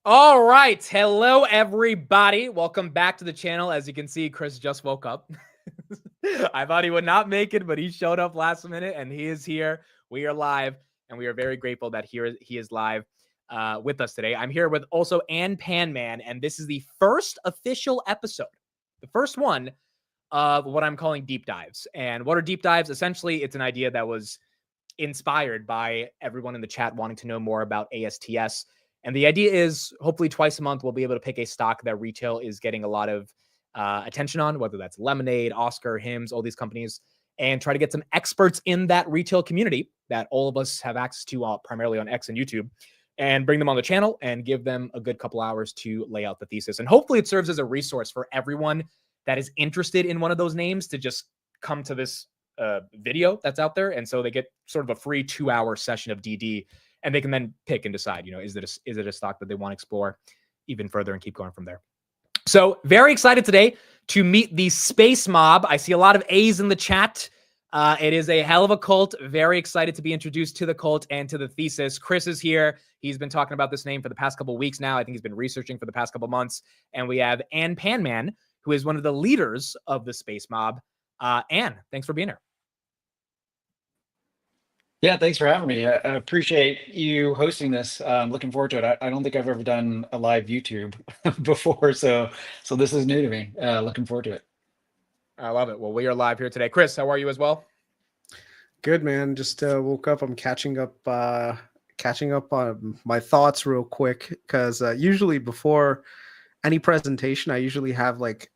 All right. Hello, everybody. Welcome back to the channel. As you can see, Chris just woke up. I thought he would not make it, but he showed up last minute and he is here. We are live and we are very grateful that he is live with us today. I'm here with also Anpanman, and this is the first official episode, the first one of what I'm calling deep dives. And what are deep dives? Essentially, it's an idea that was inspired by everyone in the chat wanting to know more about ASTS. And the idea is hopefully twice a month, we'll be able to pick a stock that retail is getting a lot of attention on, whether that's Lemonade, Oscar, Hims, all these companies, and try to get some experts in that retail community that all of us have access to primarily on X and YouTube, and bring them on the channel and give them a good couple hours to lay out the thesis. And hopefully it serves as a resource for everyone that is interested in one of those names to just come to this video that's out there. And so they get sort of a free 2-hour session of DD, and they can then pick and decide, is it a stock that they want to explore even further and keep going from there. So very excited today to meet the Space Mob. I see a lot of A's in the chat. It is a hell of a cult. Very excited to be introduced to the cult and to the thesis. Chris is here. He's been talking about this name for the past couple of weeks now. I think he's been researching for the past couple of months. And we have Anpanman, who is one of the leaders of the Space Mob. Ann, thanks for being here. Yeah, thanks for having me. I appreciate you hosting this. Looking forward to it. I don't think I've ever done a live YouTube before, so this is new to me. Looking forward to it. I love it. Well, we are live here today. Chris, how are you as well? Good, man. Just woke up. I'm catching up on my thoughts real quick because usually before any presentation, I usually have like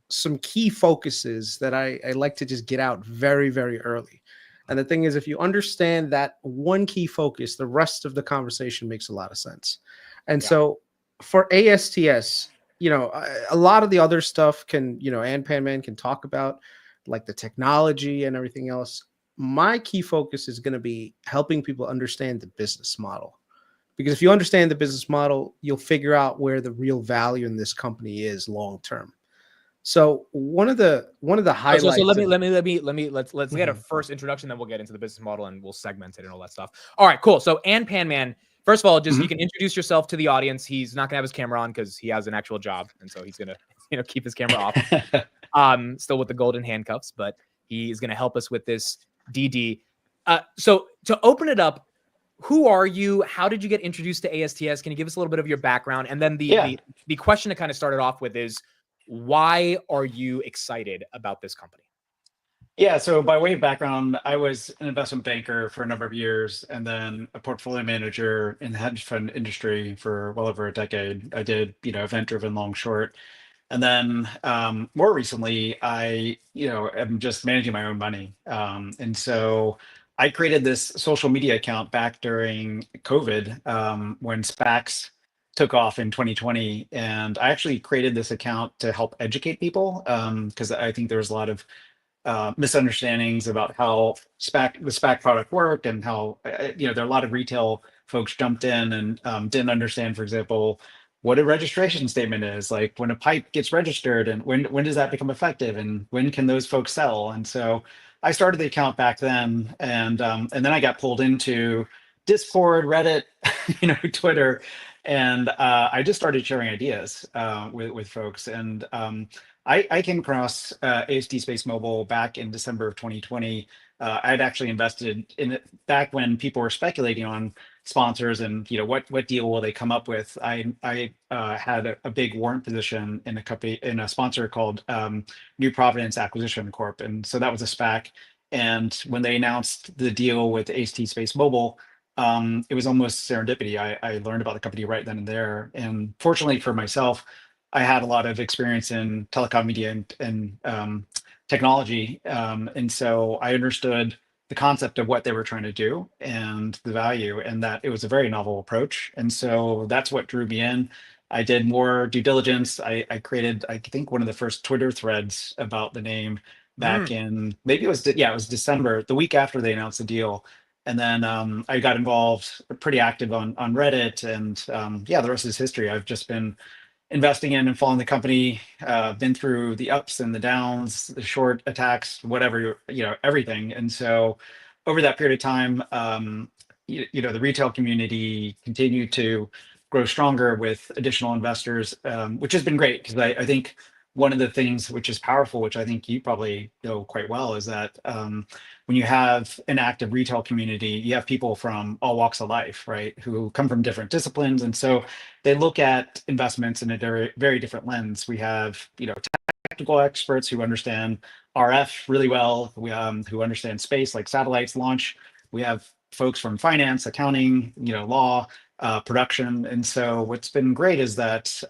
some key focuses that I like to just get out very, very early. And the thing is, if you understand that one key focus, the rest of the conversation makes a lot of sense. And so for ASTS, a lot of the other stuff can, Anpanman can talk about, like the technology and everything else. My key focus is going to be helping people understand the business model. Because if you understand the business model, you'll figure out where the real value in this company is long term. So one of the highlights. So let's get a first introduction, then we'll get into the business model and we'll segment it and all that stuff. All right, cool. So Anpanman, first of all, just you can introduce yourself to the audience. He's not gonna have his camera on because he has an actual job, and so he's gonna keep his camera off. Still with the golden handcuffs, but he is gonna help us with this DD. So to open it up, who are you? How did you get introduced to ASTS? Can you give us a little bit of your background? And then the question to kind of start it off with is, why are you excited about this company? Yeah, so by way of background, I was an investment banker for a number of years and then a portfolio manager in the hedge fund industry for well over a decade. I did, event-driven long short. And then more recently, I, am just managing my own money. And so I created this social media account back during COVID when SPACs took off in 2020. And I actually created this account to help educate people because I think there's a lot of misunderstandings about how the SPAC product worked and how, there are a lot of retail folks jumped in and didn't understand, for example, what a registration statement is, like when a pipe gets registered and when does that become effective and when can those folks sell? And so I started the account back then, and then I got pulled into Discord, Reddit, Twitter, and I just started sharing ideas with folks. And I came across ASTS Space Mobile back in December of 2020. I'd actually invested in it back when people were speculating on sponsors and what deal will they come up with. I had a big warrant position in a company, in a sponsor called New Providence Acquisition Corp, and so that was a SPAC. And when they announced the deal with AST Space Mobile, it was almost serendipity. I learned about the company right then and there, and fortunately for myself, I had a lot of experience in telecom media and technology, and so I understood the concept of what they were trying to do and the value, and that it was a very novel approach. And so that's what drew me in. I did more due diligence. I created, I think, one of the first Twitter threads about the name back in, maybe it was December, the week after they announced the deal. And then I got involved, pretty active on Reddit, and the rest is history. I've just been investing in and following the company, been through the ups and the downs, the short attacks, whatever, everything. And so over that period of time, the retail community continued to grow stronger with additional investors, which has been great because I think one of the things which is powerful, which I think you probably know quite well, is that when you have an active retail community, you have people from all walks of life, right, who come from different disciplines, and so they look at investments in a very, very different lens. We have, technical experts who understand RF really well, who understand space, like satellites launch. We have folks from finance, accounting, law, production. And so what's been great is that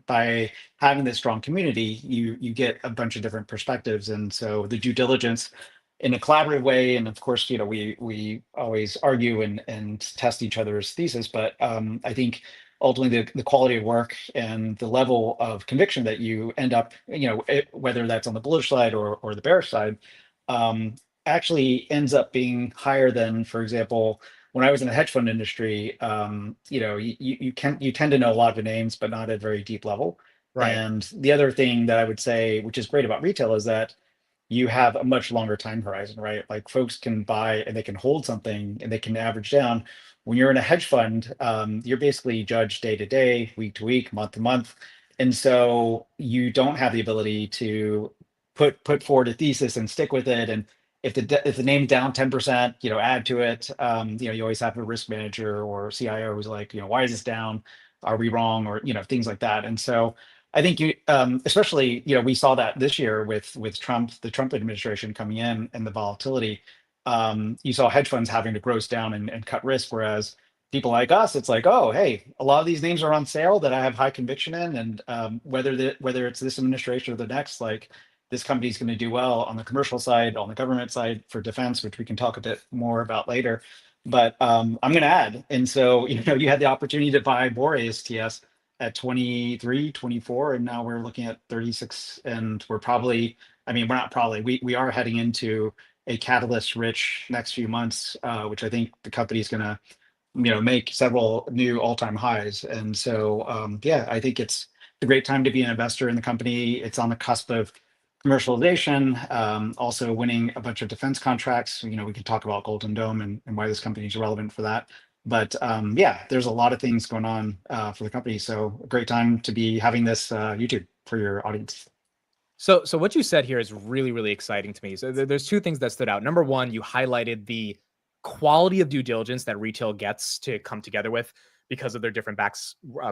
by having this strong community, you get a bunch of different perspectives. And so the due diligence in a collaborative way, and of course, we always argue and test each other's thesis, but I think ultimately the quality of work and the level of conviction that you end up, whether that's on the bullish side or the bearish side, actually ends up being higher than, for example, when I was in the hedge fund industry. You tend to know a lot of the names, but not at a very deep level. Right. And the other thing that I would say, which is great about retail, is that you have a much longer time horizon, right? Like folks can buy and they can hold something and they can average down. When you're in a hedge fund, you're basically judged day to day, week to week, month to month. And so you don't have the ability to put forward a thesis and stick with it. And if the name's down 10%, add to it. You always have a risk manager or CIO who's like, why is this down? Are we wrong? Or, things like that. And so I think especially, we saw that this year with Trump, the Trump administration coming in and the volatility. You saw hedge funds having to gross down and cut risk, whereas people like us, it's like, oh, hey, a lot of these names are on sale that I have high conviction in, and whether it's this administration or the next, like this company's going to do well on the commercial side, on the government side for defense, which we can talk a bit more about later. But I'm going to add, and so you had the opportunity to buy more ASTS at 23, 24, and now we're looking at 36, and we're probably, we're not probably, we are heading into a catalyst rich next few months, which I think the company is going to, make several new all-time highs. And so, I think it's a great time to be an investor in the company. It's on the cusp of commercialization, also winning a bunch of defense contracts. We can talk about Golden Dome and why this company is relevant for that. But there's a lot of things going on for the company. So a great time to be having this YouTube for your audience. So what you said here is really, really exciting to me. So there's two things that stood out. Number one, you highlighted the quality of due diligence that retail gets to come together with because of their different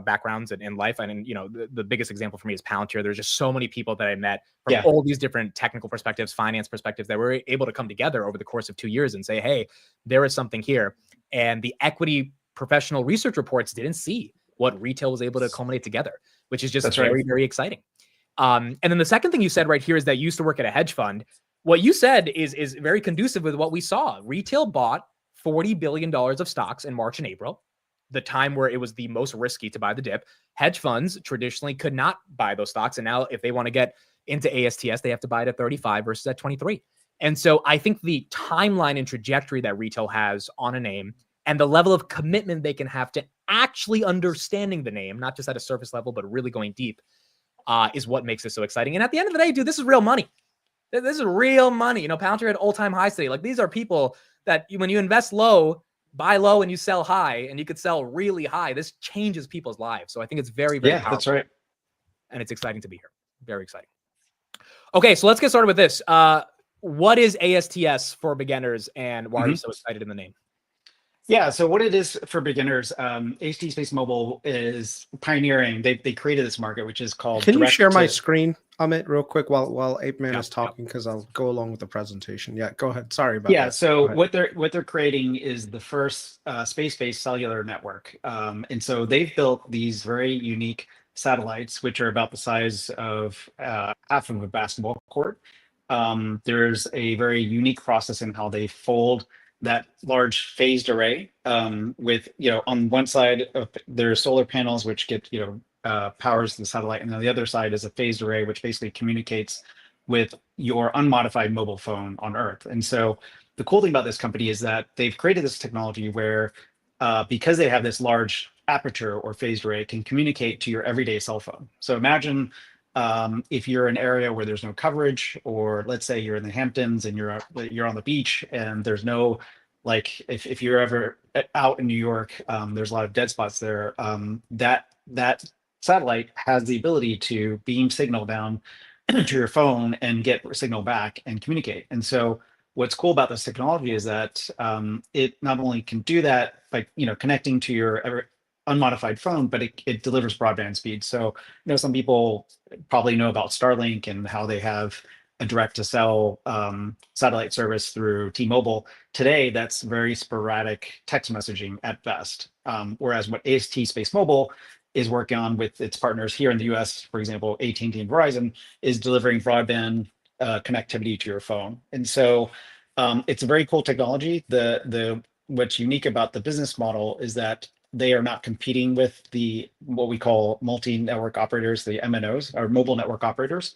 backgrounds in life. And the biggest example for me is Palantir. There's just so many people that I met from all these different technical perspectives, finance perspectives, that were able to come together over the course of 2 years and say, hey, there is something here. And the equity professional research reports didn't see what retail was able to culminate together, which is just very, very exciting. And then the second thing you said right here is that you used to work at a hedge fund. What you said is very conducive with what we saw. Retail bought $40 billion of stocks in March and April, the time where it was the most risky to buy the dip. Hedge funds traditionally could not buy those stocks. And now if they want to get into ASTS, they have to buy it at 35 versus at 23. And so I think the timeline and trajectory that retail has on a name and the level of commitment they can have to actually understanding the name, not just at a surface level, but really going deep, is what makes this so exciting. And at the end of the day, dude, this is real money. This is real money. Palantir had all-time highs today. Like, these are people that when you invest low, buy low, and you sell high, and you could sell really high. This changes people's lives. So I think it's very, very powerful. That's right. And it's exciting to be here. Very exciting. Okay, so let's get started with this. What is ASTS for beginners, and why are you so excited in the name? Yeah, so what it is for beginners, ASTS Mobile is pioneering. They created this market, which is called. Can you share my screen, Amit, real quick while Ape Man is talking, because I'll go along with the presentation. Yeah, go ahead. Sorry about that. Yeah, so what they're creating is the first space-based cellular network, and so they've built these very unique satellites, which are about the size of half of a basketball court. There's a very unique process in how they fold that large phased array with, on one side of there's solar panels, which get, powers the satellite. And on the other side is a phased array, which basically communicates with your unmodified mobile phone on Earth. And so the cool thing about this company is that they've created this technology where, because they have this large aperture or phased array, it can communicate to your everyday cell phone. So imagine if you're in an area where there's no coverage, or let's say you're in the Hamptons and you're on the beach and there's no like if you're ever out in New York, there's a lot of dead spots there. That satellite has the ability to beam signal down to your phone and get signal back and communicate. And so what's cool about this technology is that it not only can do that by connecting to your unmodified phone, but it delivers broadband speed. So some people probably know about Starlink and how they have a direct to cell satellite service through T-Mobile. Today, that's very sporadic text messaging at best. Whereas what AST Space Mobile is working on with its partners here in the US, for example, AT&T and Verizon, is delivering broadband connectivity to your phone. And so it's a very cool technology. The what's unique about the business model is that they are not competing with the what we call multi-network operators, the MNOs, or mobile network operators.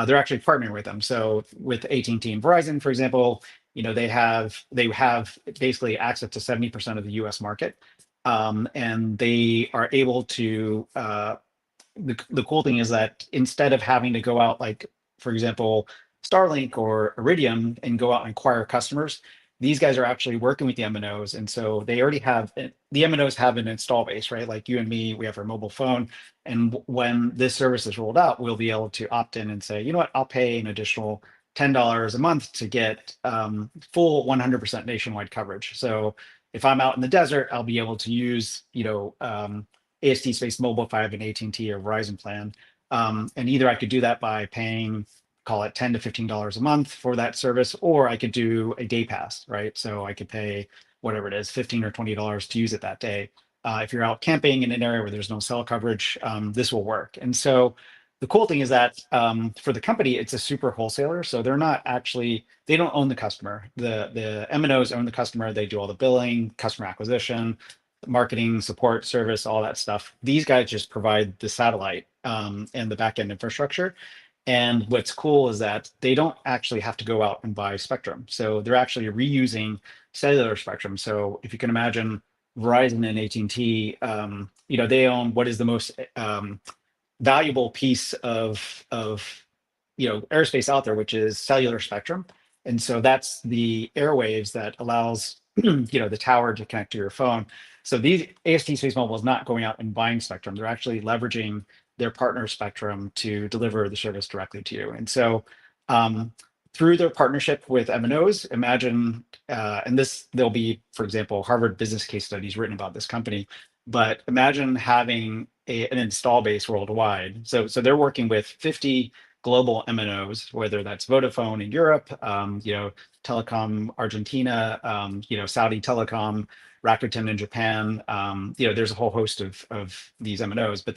They're actually partnering with them. So with AT&T and Verizon, for example, they have basically access to 70% of the US market. And they are able to the cool thing is that instead of having to go out, like, for example, Starlink or Iridium, and go out and acquire customers, these guys are actually working with the MNOs. And so they already have, the MNOs have an install base, right? Like you and me, we have our mobile phone. And when this service is rolled out, we'll be able to opt in and say, you know what, I'll pay an additional $10 a month to get full 100% nationwide coverage. So if I'm out in the desert, I'll be able to use, AST Space Mobile if I have an AT&T or Verizon plan. And either I could do that by paying, call it $10 to $15 a month for that service, or I could do a day pass, right? So I could pay whatever it is, $15 or $20 to use it that day. If you're out camping in an area where there's no cell coverage, this will work. And so the cool thing is that for the company, it's a super wholesaler. So they're not actually, they don't own the customer. The MNOs own the customer. They do all the billing, customer acquisition, marketing, support, service, all that stuff. These guys just provide the satellite and the backend infrastructure. And what's cool is that they don't actually have to go out and buy spectrum. So they're actually reusing cellular spectrum. So if you can imagine Verizon and AT&T, they own what is the most valuable piece of airspace out there, which is cellular spectrum. And so that's the airwaves that allows the tower to connect to your phone. So these AST Space Mobile is not going out and buying spectrum. They're actually leveraging their partner spectrum to deliver the service directly to you. And so through their partnership with MNOs, imagine, and there'll be, for example, Harvard business case studies written about this company, but imagine having an install base worldwide. So they're working with 50 global MNOs, whether that's Vodafone in Europe, Telecom Argentina, Saudi Telecom, Rakuten in Japan. There's a whole host of these MNOs, but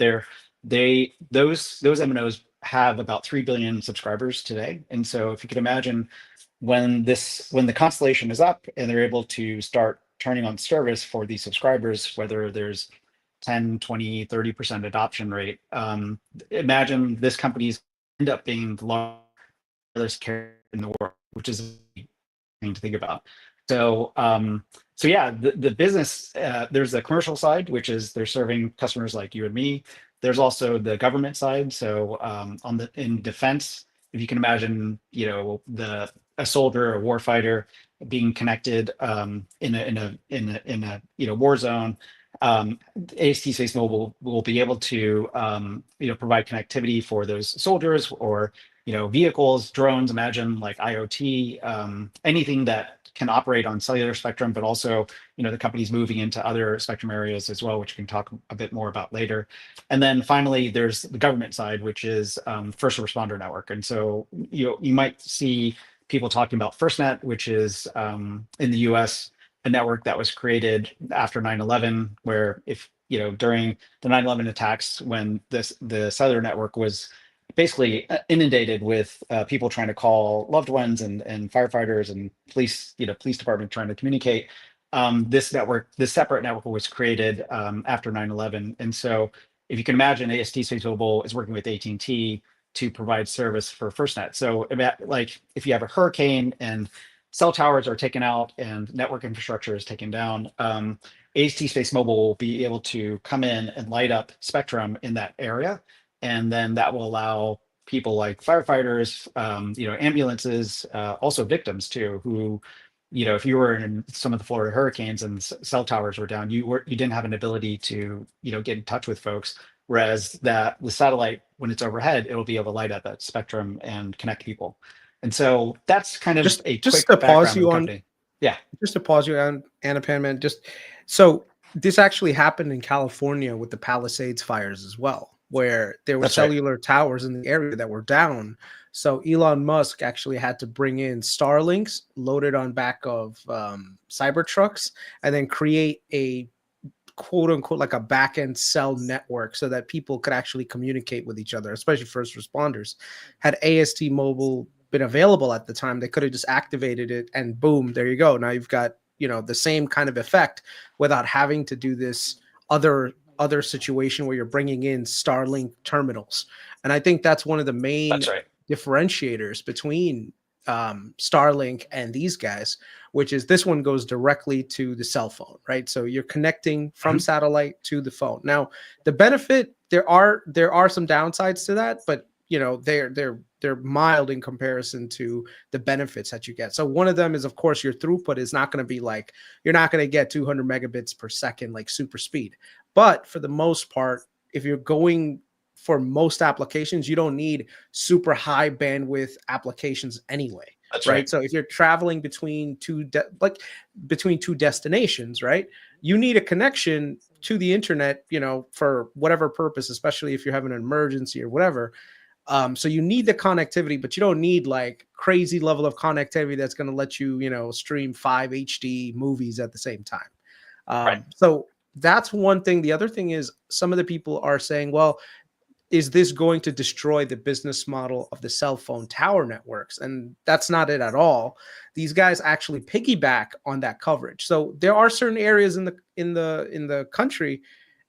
those MNOs have about 3 billion subscribers today. And so if you could imagine when the constellation is up and they're able to start turning on service for these subscribers, whether there's 10, 20, 30% adoption rate, imagine this company's end up being the largest carrier in the world, which is a thing to think about. So yeah, the business, there's the commercial side, which is they're serving customers like you and me. There's also the government side. So in defense, if you can imagine, a soldier, a warfighter being connected in a war zone, AST Space Mobile will be able to provide connectivity for those soldiers or vehicles, drones. Imagine like IoT, anything that can operate on cellular spectrum, but also the company's moving into other spectrum areas as well, which we can talk a bit more about later. And then finally, there's the government side, which is first responder network. And so you might see people talking about FirstNet, which is in the US, a network that was created after 9/11, where if during the 9/11 attacks, when the cellular network was basically inundated with people trying to call loved ones and firefighters and police department trying to communicate. This separate network was created after 9/11. And so if you can imagine, AST Space Mobile is working with AT&T to provide service for FirstNet. So like if you have a hurricane and cell towers are taken out and network infrastructure is taken down, AST Space Mobile will be able to come in and light up spectrum in that area. And then that will allow people like firefighters, ambulances, also victims too, who if you were in some of the Florida hurricanes and cell towers were down, you didn't have an ability to, get in touch with folks. Whereas the satellite, when it's overhead, it'll be able to light up that spectrum and connect people. And so that's kind of a Just quick to pause background of you the on company. Yeah. just to pause you on Anpanman, just so this actually happened in California with the Palisades fires as well, where there were That's right. cellular towers in the area that were down. So Elon Musk actually had to bring in Starlinks loaded on back of Cybertrucks and then create a quote unquote like a back end cell network so that people could actually communicate with each other, especially first responders. Had AST Mobile been available at the time, they could have just activated it and boom, there you go. Now you've got, the same kind of effect without having to do this other situation where you're bringing in Starlink terminals. And I think that's one of the main That's right. differentiators between Starlink and these guys, which is this one goes directly to the cell phone, right? So you're connecting from satellite to the phone. Now, the benefit, there are some downsides to that, but they're mild in comparison to the benefits that you get. So one of them is, of course, your throughput is not going to be like, you're not going to get 200 megabits per second like super speed. But for the most part, if you're going for most applications, you don't need super high bandwidth applications anyway. That's right? right. So if you're traveling between two destinations, right, you need a connection to the internet, for whatever purpose, especially if you're having an emergency or whatever. So you need the connectivity, but you don't need like crazy level of connectivity that's going to let you, stream 5 HD movies at the same time. Right. So that's one thing. The other thing is some of the people are saying, well, is this going to destroy the business model of the cell phone tower networks? And that's not it at all. These guys actually piggyback on that coverage. So there are certain areas in the country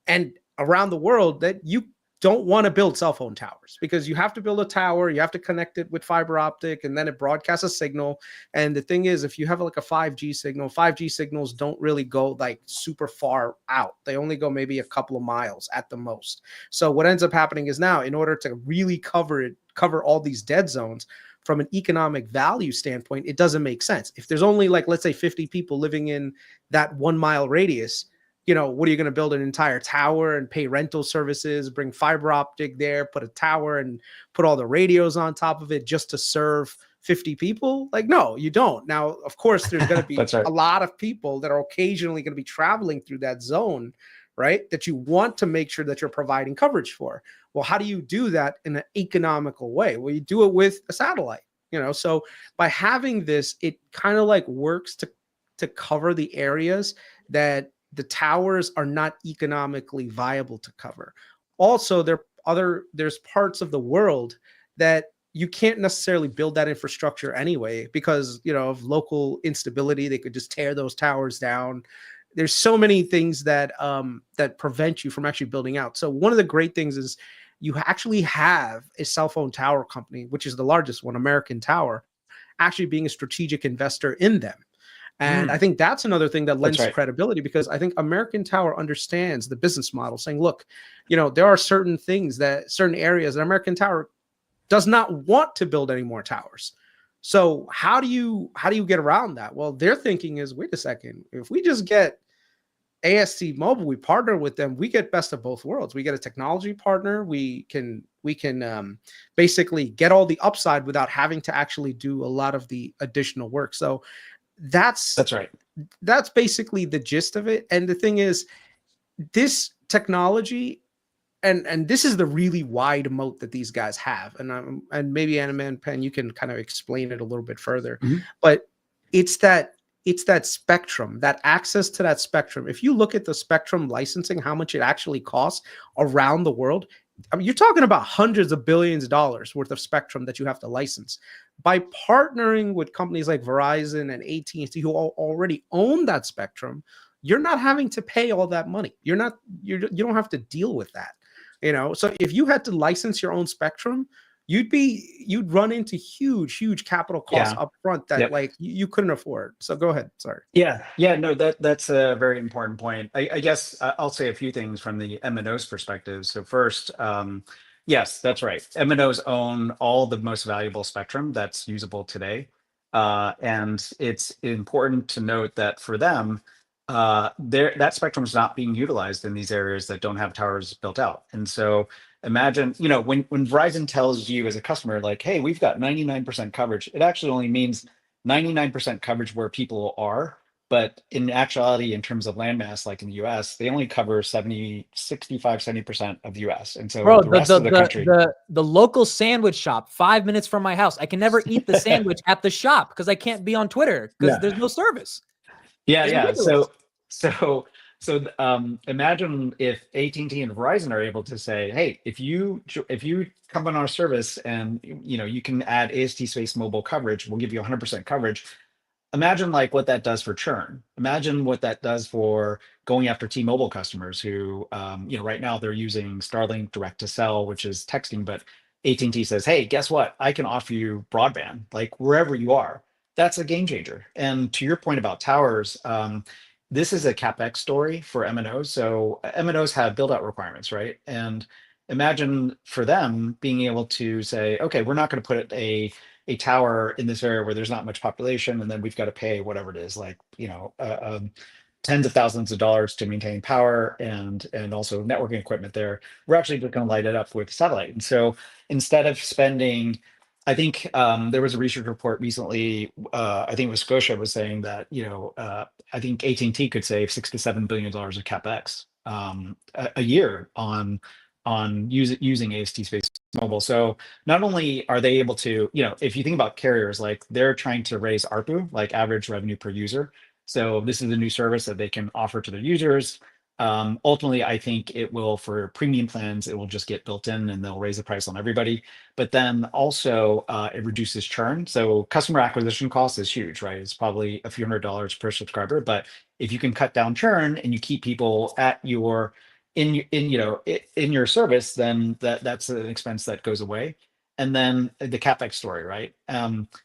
and around the world that you don't want to build cell phone towers because you have to build a tower, you have to connect it with fiber optic, and then it broadcasts a signal. And the thing is, if you have like a 5G signal, 5G signals don't really go like super far out. They only go maybe a couple of miles at the most. So what ends up happening is now, in order to really cover all these dead zones, from an economic value standpoint, it doesn't make sense. If there's only like, let's say 50 people living in that 1 mile radius, what are you going to build an entire tower and pay rental services, bring fiber optic there, put a tower and put all the radios on top of it just to serve 50 people? Like, no, you don't. Now, of course, there's going to be That's right. a lot of people that are occasionally going to be traveling through that zone, right? That you want to make sure that you're providing coverage for. Well, how do you do that in an economical way? Well, you do it with a satellite, so by having this, it kind of like works to cover the areas that the towers are not economically viable to cover. Also, there's parts of the world that you can't necessarily build that infrastructure anyway because of local instability. They could just tear those towers down. There's so many things that that prevent you from actually building out. So one of the great things is you actually have a cell phone tower company, which is the largest one, American Tower, actually being a strategic investor in them. And I think that's another thing that lends credibility because I think American Tower understands the business model, saying, look, there are certain areas that American Tower does not want to build any more towers. So how do you get around that? Well, their thinking is, wait a second, if we just get AST Mobile, we partner with them, we get best of both worlds. We get a technology partner. We can basically get all the upside without having to actually do a lot of the additional work. So that's right. That's basically the gist of it. And the thing is, this technology, and this is the really wide moat that these guys have. And maybe Anpanman, you can kind of explain it a little bit further. But it's that spectrum, that access to that spectrum. If you look at the spectrum licensing, how much it actually costs around the world, I mean, you're talking about hundreds of billions of dollars worth of spectrum that you have to license. By partnering with companies like Verizon and AT&T who already own that spectrum, you're not having to pay all that money. You don't have to deal with that. So if you had to license your own spectrum, you'd run into huge capital costs up front that like you couldn't afford. So go ahead. Sorry. No, that's a very important point. I guess I'll say a few things from the MNO's perspective. So first, yes, that's right. MNOs own all the most valuable spectrum that's usable today. And it's important to note that for them, that spectrum is not being utilized in these areas that don't have towers built out. And so imagine, when Verizon tells you as a customer, like, hey, we've got 99% coverage, it actually only means 99% coverage where people are. But in actuality, in terms of landmass, like in the US, they only cover 70% of the US. And so Bro, the rest of the country. the local sandwich shop 5 mintes from my house, I can never eat the sandwich at the shop because I can't be on Twitter because there's no service. Yeah, It's yeah. ridiculous. Imagine if AT&T and Verizon are able to say, hey, if you come on our service and you can add AST Space mobile coverage, we'll give you 100% coverage. Imagine like what that does for churn. Imagine what that does for going after T-Mobile customers who, right now they're using Starlink direct to cell, which is texting, but AT&T says, hey, guess what? I can offer you broadband, like wherever you are. That's a game changer. And to your point about towers, this is a CapEx story for MNOs. So MNOs have build out requirements, right? And imagine for them being able to say, okay, we're not going to put a tower in this area where there's not much population, and then we've got to pay whatever it is, like tens of thousands of dollars to maintain power and also networking equipment there. We're actually just going to light it up with satellite. And so instead of spending, I think there was a research report recently. I think it was Scotia was saying that I think AT&T could save $6 to $7 billion of capex a year on using AST Space Mobile. So not only are they able to, if you think about carriers, like they're trying to raise ARPU, like average revenue per user. So this is a new service that they can offer to their users. Ultimately, I think it will, for premium plans, it will just get built in and they'll raise the price on everybody. But then also it reduces churn. So customer acquisition cost is huge, right? It's probably a few $100s per subscriber. But if you can cut down churn and you keep people at your in your service, then that's an expense that goes away. And then the capex story, right?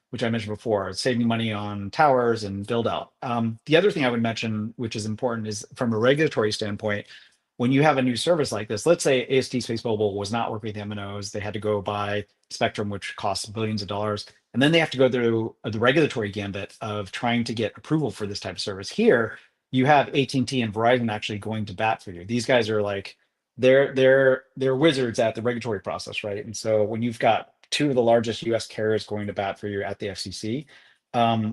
Which I mentioned before, saving money on towers and build out. The other thing I would mention, which is important, is from a regulatory standpoint, when you have a new service like this, let's say AST Space Mobile was not working with MNOs, they had to go buy spectrum, which costs billions of dollars, and then they have to go through the regulatory gambit of trying to get approval for this type of service. Here, you have AT&T and Verizon actually going to bat for you. These guys are like they're wizards at the regulatory process, right? And so when you've got two of the largest US carriers going to bat for you at the FCC,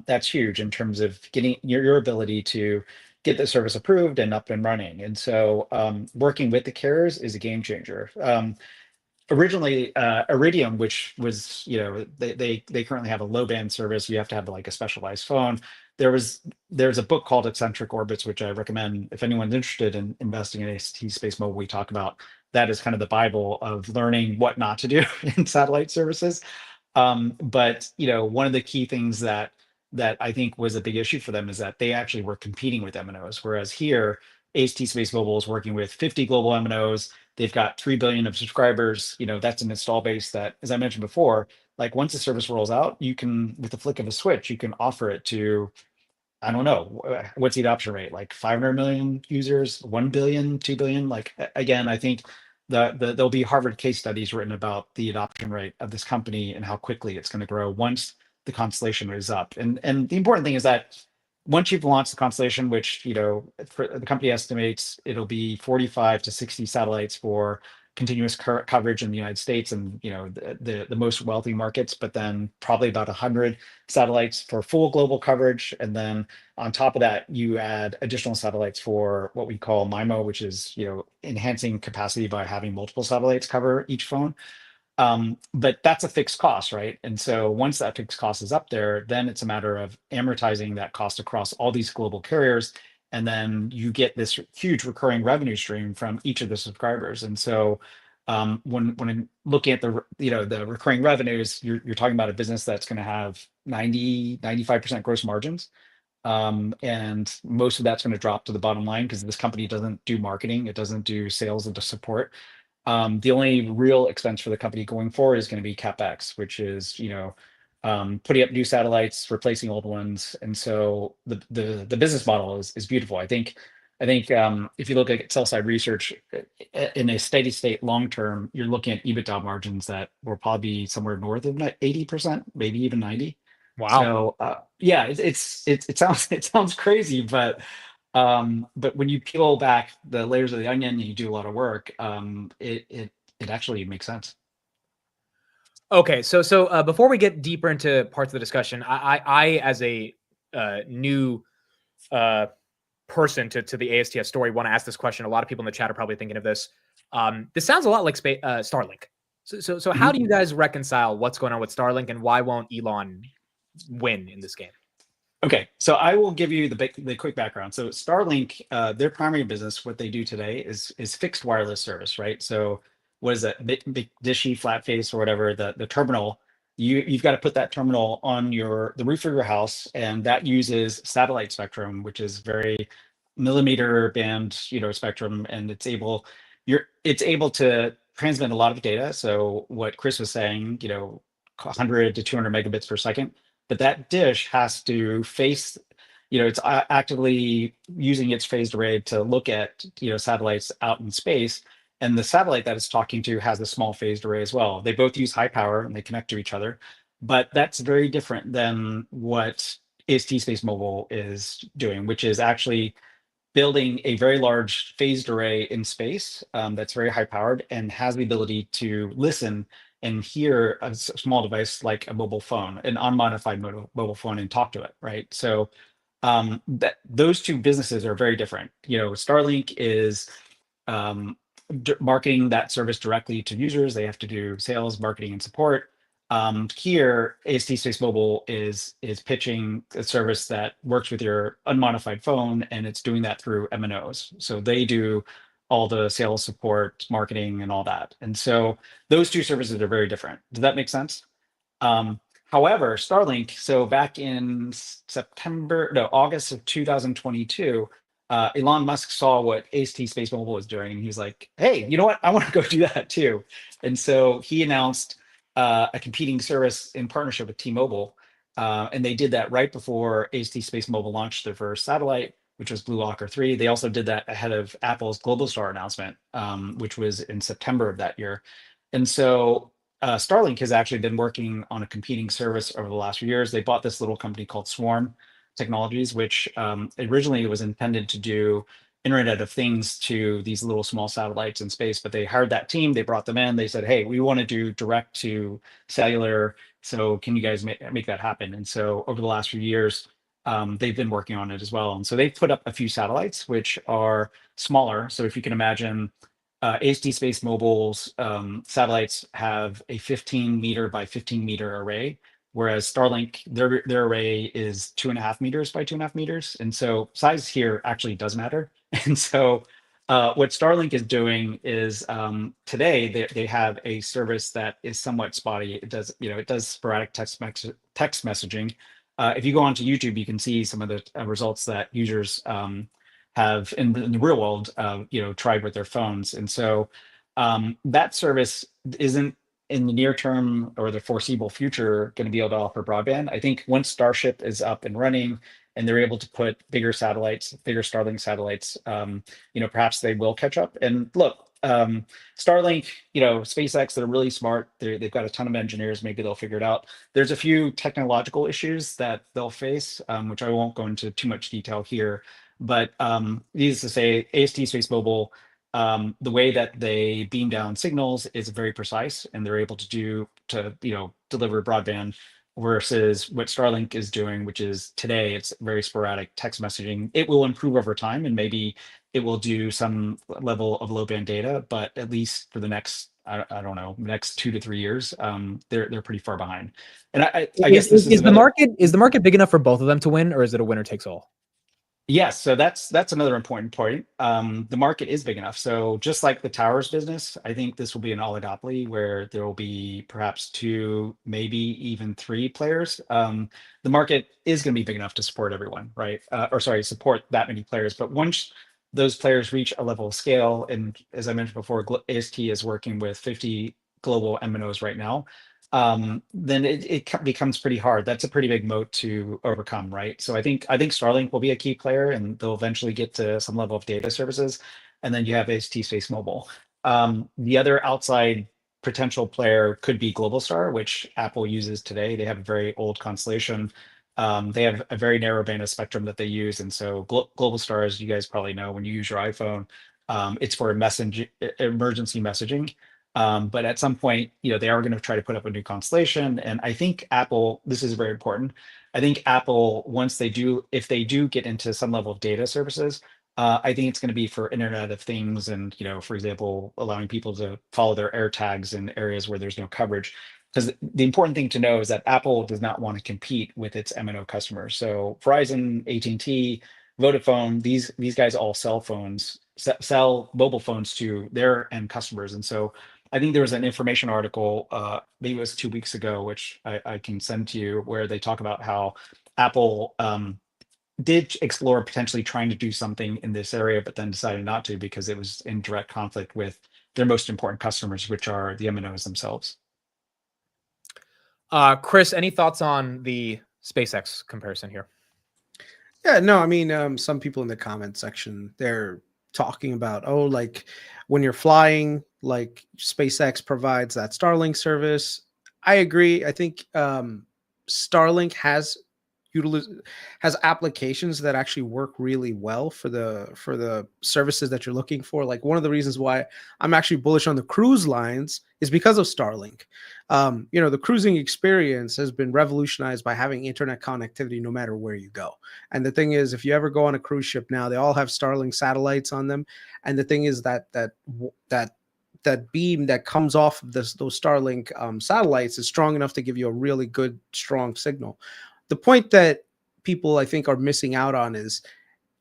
that's huge in terms of getting your ability to get the service approved and up and running. And so working with the carriers is a game changer. Originally Iridium, which was, they currently have a low band service. You have to have like a specialized phone. There's a book called Eccentric Orbits, which I recommend if anyone's interested in investing in AST Space Mobile. We talk about that as kind of the Bible of learning what not to do in satellite services. But one of the key things that I think was a big issue for them is that they actually were competing with MNOs, whereas here AST Space Mobile is working with 50 global MNOs. They've got 3 billion of subscribers. That's an install base that, as I mentioned before, like once the service rolls out, you can, with the flick of a switch, you can offer it to, I don't know, what's the adoption rate? Like 500 million users, 1 billion, 2 billion. Like, again, I think there'll be Harvard case studies written about the adoption rate of this company and how quickly it's going to grow once the constellation is up. And the important thing is that once you've launched the constellation, which, for the company estimates it'll be 45 to 60 satellites for continuous coverage in the United States and the most wealthy markets, but then probably about 100 satellites for full global coverage. And then on top of that, you add additional satellites for what we call MIMO, which is enhancing capacity by having multiple satellites cover each phone. But that's a fixed cost, right? And so once that fixed cost is up there, then it's a matter of amortizing that cost across all these global carriers. And then you get this huge recurring revenue stream from each of the subscribers. And so when I'm looking at the recurring revenues, you're talking about a business that's going to have 95% gross margins. And most of that's going to drop to the bottom line because this company doesn't do marketing, it doesn't do sales and support. The only real expense for the company going forward is going to be CapEx, which is putting up new satellites, replacing old ones. And so the business model is beautiful. I think if you look at sell side research in a steady state long term, you're looking at EBITDA margins that will probably be somewhere north of 80%, maybe even 90. Wow. So yeah, it sounds crazy, but when you peel back the layers of the onion and you do a lot of work, it actually makes sense. Okay, so before we get deeper into parts of the discussion, I as a new uh, person to the ASTS story want to ask this question. A lot of people in the chat are probably thinking of this. This sounds a lot like Starlink. So how do you guys reconcile what's going on with Starlink, and why won't Elon win in this game? Okay, so I will give you the quick background. So Starlink, their primary business, what they do today is fixed wireless service, right? So what is that, big dishy flat face or whatever, the terminal, you've got to put that terminal on the roof of your house, and that uses satellite spectrum, which is very millimeter band, spectrum, and it's able to transmit a lot of data. So what Chris was saying, 100 to 200 megabits per second, but that dish has to face, it's actively using its phased array to look at, satellites out in space. And the satellite that it's talking to has a small phased array as well. They both use high power and they connect to each other, but that's very different than what AST Space Mobile is doing, which is actually building a very large phased array in space that's very high powered and has the ability to listen and hear a small device like a mobile phone, an unmodified mobile phone, and talk to it, right? So those two businesses are very different. Starlink is marketing that service directly to users. They have to do sales, marketing, and support. Here, AST Space Mobile is pitching a service that works with your unmodified phone, and it's doing that through MNOs. So they do all the sales, support, marketing, and all that. And so those two services are very different. Does that make sense? However, Starlink, so back in August of 2022, Elon Musk saw what AST Space Mobile was doing, and he's like, hey, you know what? I want to go do that too. And so he announced a competing service in partnership with T-Mobile. And they did that right before AST Space Mobile launched their first satellite, which was Blue Walker 3. They also did that ahead of Apple's Globalstar announcement, which was in September of that year. And so Starlink has actually been working on a competing service over the last few years. They bought this little company called Swarm Technologies, which originally was intended to do Internet of Things to these little small satellites in space, but they hired that team, they brought them in, they said, hey, we want to do direct to cellular, so can you guys make that happen? And so over the last few years, they've been working on it as well. And so they've put up a few satellites, which are smaller. So if you can imagine, AST Space Mobile's satellites have a 15 meter by 15 meter array, whereas Starlink, their array is 2.5 meters by 2.5 meters. And so size here actually does matter. And so what Starlink is doing is today they have a service that is somewhat spotty. It does sporadic text messaging. If you go onto YouTube, you can see some of the results that users have in the real world, tried with their phones. And so that service isn't in the near term or the foreseeable future going to be able to offer broadband. I think once Starship is up and running and they're able to put bigger Starlink satellites, perhaps they will catch up. And look, Starlink, SpaceX, they're really smart. They've got a ton of engineers. Maybe they'll figure it out. There's a few technological issues that they'll face, which I won't go into too much detail here. But needless to say, AST Space Mobile, the way that they beam down signals is very precise, and they're able to deliver broadband, versus what Starlink is doing, which is today it's very sporadic text messaging. It will improve over time, and maybe it will do some level of low band data, but at least for the next, I don't know, next 2 to 3 years, they're pretty far behind. And I guess this is the market big enough for both of them to win, or is it a winner takes all? Yes, so that's another important point. The market is big enough. So just like the towers business, I think this will be an oligopoly where there will be perhaps 2, maybe even 3 players. The market is going to be big enough to support everyone, right? Support that many players. But once those players reach a level of scale, and as I mentioned before, AST is working with 50 global MNOs right now, then it becomes pretty hard. That's a pretty big moat to overcome, right? So I think Starlink will be a key player, and they'll eventually get to some level of data services. And then you have AST Space Mobile. The other outside potential player could be Globalstar, which Apple uses today. They have a very old constellation. They have a very narrow band of spectrum that they use. And so Globalstar, as you guys probably know, when you use your iPhone, it's for emergency messaging. But at some point, they are going to try to put up a new constellation. And I think Apple, this is very important. I think Apple, if they do get into some level of data services, I think it's going to be for Internet of Things and, for example, allowing people to follow their air tags in areas where there's no coverage. Because the important thing to know is that Apple does not want to compete with its MNO customers. So Verizon, AT&T, Vodafone, these guys all sell mobile phones to their end customers. And so I think there was an information article, maybe it was 2 weeks ago, which I can send to you, where they talk about how Apple did explore potentially trying to do something in this area, but then decided not to because it was in direct conflict with their most important customers, which are the MNOs themselves. Chris, any thoughts on the SpaceX comparison here? Yeah, no, I mean, some people in the comment section, they're talking about, like when you're flying, like SpaceX provides that Starlink service. I agree. I think Starlink has applications that actually work really well for the services that you're looking for. Like one of the reasons why I'm actually bullish on the cruise lines is because of Starlink. The cruising experience has been revolutionized by having internet connectivity no matter where you go. And the thing is, if you ever go on a cruise ship now, they all have Starlink satellites on them. And the thing is that beam that comes off of those Starlink satellites is strong enough to give you a really good, strong signal. The point that people, I think, are missing out on is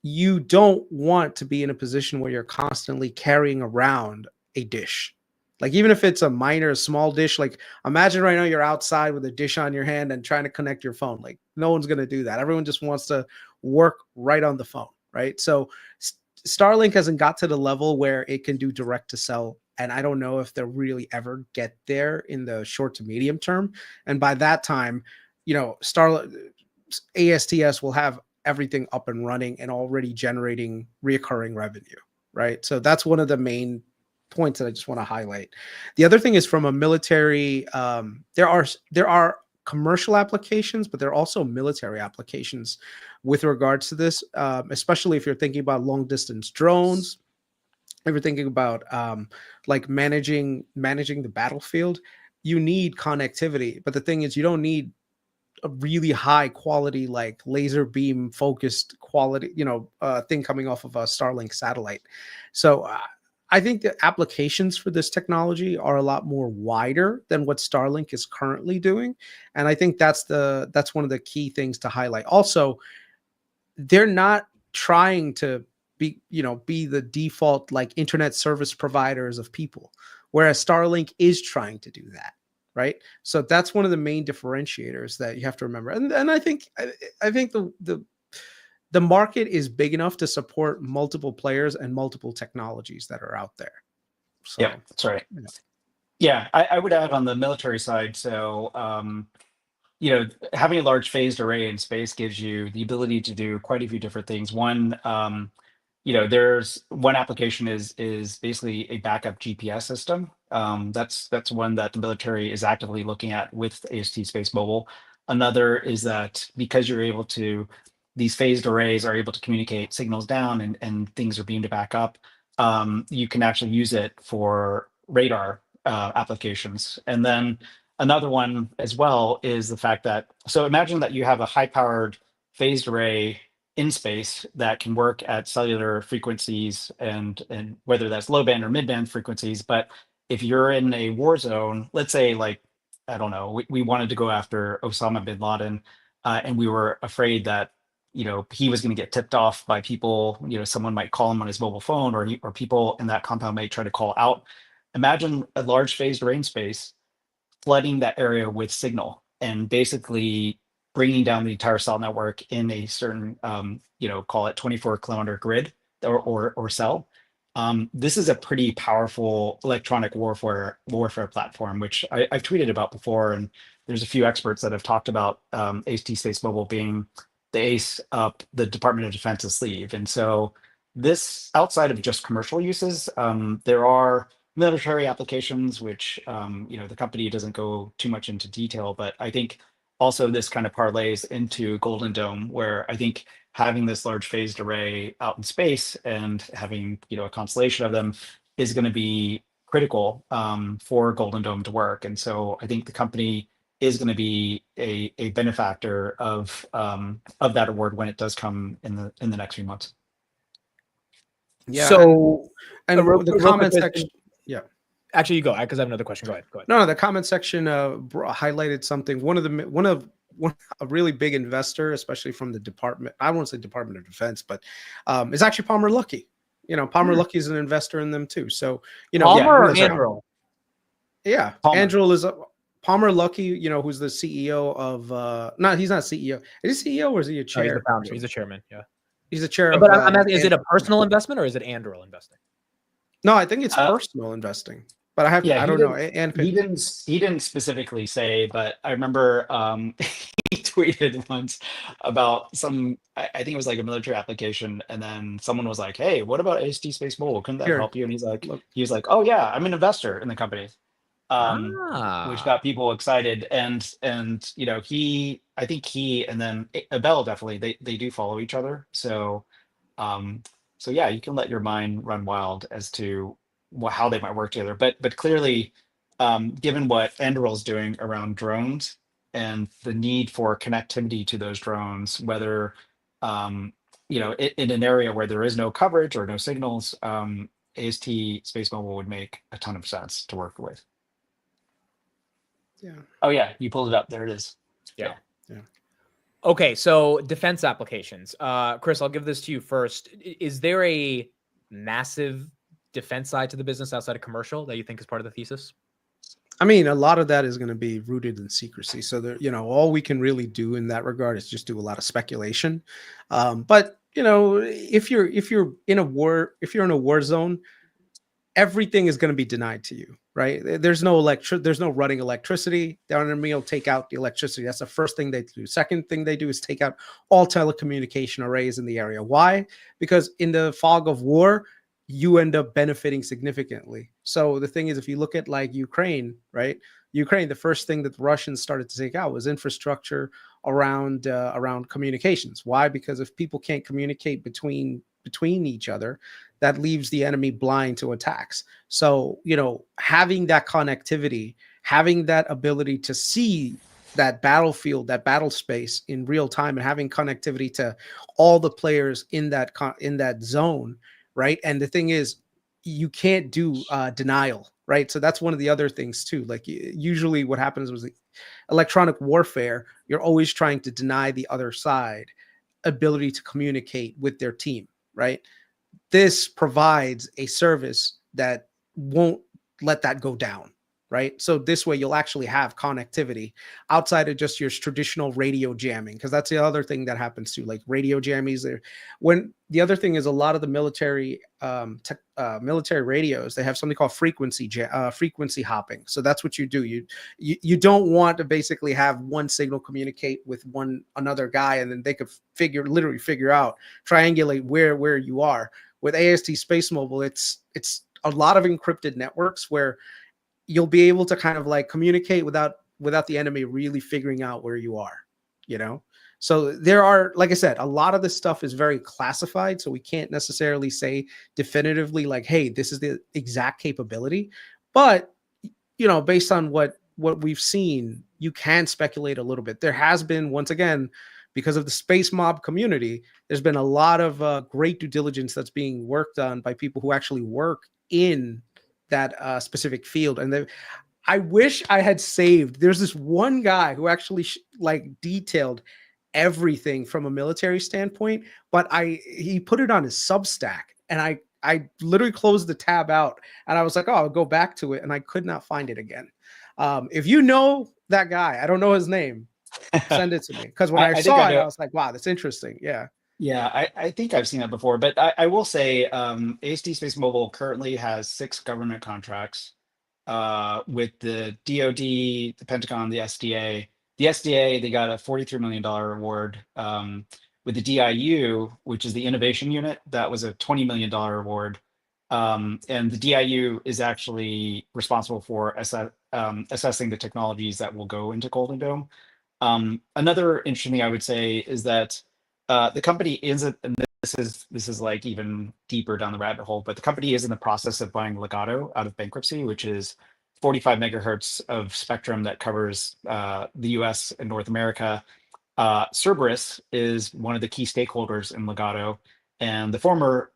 you don't want to be in a position where you're constantly carrying around a dish. Like even if it's a small dish, like imagine right now you're outside with a dish on your hand and trying to connect your phone. Like no one's going to do that. Everyone just wants to work right on the phone, right? So Starlink hasn't got to the level where it can do direct to cell. And I don't know if they'll really ever get there in the short to medium term. And by that time, ASTS will have everything up and running and already generating reoccurring revenue, right? So that's one of the main points that I just want to highlight. The other thing is from a military, there are commercial applications, but there are also military applications with regards to this, especially if you're thinking about long distance drones. If you're thinking about like managing the battlefield, you need connectivity. But the thing is, you don't need a really high quality, like laser beam focused quality, thing coming off of a Starlink satellite. So I think the applications for this technology are a lot more wider than what Starlink is currently doing. And I think that's one of the key things to highlight. Also, they're not trying to be the default like internet service providers of people, whereas Starlink is trying to do that. Right. So that's one of the main differentiators that you have to remember. And I think the market is big enough to support multiple players and multiple technologies that are out there. So, yeah, that's right. Yeah, I would add on the military side. So, having a large phased array in space gives you the ability to do quite a few different things. One, there's one application is basically a backup GPS system. That's one that the military is actively looking at with AST Space Mobile. Another is that because these phased arrays are able to communicate signals down and things are beamed to back up, you can actually use it for radar applications. And then another one as well is the fact that, so imagine that you have a high powered phased array in space that can work at cellular frequencies and whether that's low band or mid band frequencies. But if you're in a war zone, let's say like, I don't know, we wanted to go after Osama bin Laden and we were afraid that, he was going to get tipped off by people, someone might call him on his mobile phone or people in that compound may try to call out. Imagine a large phased array in space flooding that area with signal and basically bringing down the entire cell network in a certain, call it 24-kilometer grid or cell. This is a pretty powerful electronic warfare platform, which I've tweeted about before. And there's a few experts that have talked about AST Space Mobile being the ace up the Department of Defense's sleeve. And so this, outside of just commercial uses, there are military applications, which the company doesn't go too much into detail, but I think also this kind of parlays into Golden Dome, where I think having this large phased array out in space and having a constellation of them is going to be critical for Golden Dome to work. And so I think the company is going to be a benefactor of that award when it does come in the next few months. Yeah. So, and real the quick, comment Chris, section. Yeah. Actually, you go, because I have another question. Go ahead. Go ahead. No, the comment section highlighted something. One a really big investor, especially from the department. I won't say Department of Defense, but it's actually Palmer Luckey. Palmer Luckey is an investor in them too. So Palmer or that's right. Andrew? Yeah, Palmer. Andrew is Palmer Luckey. Who's the CEO of? No, he's not CEO. Is he CEO or is he a chair? No, he's the founder. He's a chairman. Yeah, he's a chair. But I'm asking, is it a personal investment or is it Andrew investing? No, I think it's personal investing. But I don't know. And he didn't specifically say, but I remember he tweeted once about I think it was like a military application, and then someone was like, "Hey, what about AST Space Mobile? Couldn't that help you?" And he was like, "Oh yeah, I'm an investor in the company," which got people excited. And I think he and then Abel definitely they do follow each other. So yeah, you can let your mind run wild as to how they might work together, but clearly, given what Anduril is doing around drones and the need for connectivity to those drones, whether in an area where there is no coverage or no signals, AST Space Mobile would make a ton of sense to work with. Yeah. Oh yeah, you pulled it up. There it is. Yeah. Okay, so defense applications. Chris, I'll give this to you first. Is there a massive defense side to the business outside of commercial that you think is part of the thesis? I mean, a lot of that is going to be rooted in secrecy. So there, all we can really do in that regard is just do a lot of speculation. But if you're in a war zone, everything is going to be denied to you, right? There's no running electricity. The enemy will take out the electricity. That's the first thing they do. Second thing they do is take out all telecommunication arrays in the area. Why? Because in the fog of war, you end up benefiting significantly. So the thing is, if you look at like Ukraine, right? Ukraine, the first thing that the Russians started to take out was infrastructure around communications. Why? Because if people can't communicate between each other, that leaves the enemy blind to attacks. So, having that connectivity, having that ability to see that battlefield, that battle space in real time, and having connectivity to all the players in that zone, right? And the thing is, you can't do denial, right? So that's one of the other things too. Like usually what happens was electronic warfare, you're always trying to deny the other side ability to communicate with their team, right? This provides a service that won't let that go down, right? So this way you'll actually have connectivity outside of just your traditional radio jamming, because that's the other thing that happens too, like radio jammies there. When the other thing is a lot of the military military radios, they have something called frequency hopping. So that's what you do. You don't want to basically have one signal communicate with another guy and then they could literally figure out, triangulate where you are. With AST Space Mobile, it's a lot of encrypted networks where you'll be able to kind of like communicate without the enemy really figuring out where you are, So there are, like I said, a lot of this stuff is very classified. So we can't necessarily say definitively like, hey, this is the exact capability. But, based on what we've seen, you can speculate a little bit. There has been, once again, because of the space mob community, there's been a lot of great due diligence that's being worked on by people who actually work in that specific field. And I wish I had saved. There's this one guy who actually detailed everything from a military standpoint, but he put it on his Substack, and I literally closed the tab out, and I was like, oh, I'll go back to it, and I could not find it again. If you know that guy, I don't know his name, send it to me, because when I saw it, I was like, wow, that's interesting. Yeah, I think I've seen that before, but I will say AST Space Mobile currently has 6 government contracts with the DoD, the Pentagon, the SDA. The SDA, they got a $43 million award. With the DIU, which is the Innovation Unit, that was a $20 million award. And the DIU is actually responsible for assessing the technologies that will go into Golden Dome. Another interesting thing I would say is that the company isn't, and this is like even deeper down the rabbit hole, but the company is in the process of buying Legato out of bankruptcy, which is 45 megahertz of spectrum that covers the US and North America. Cerberus is one of the key stakeholders in Legato, and the former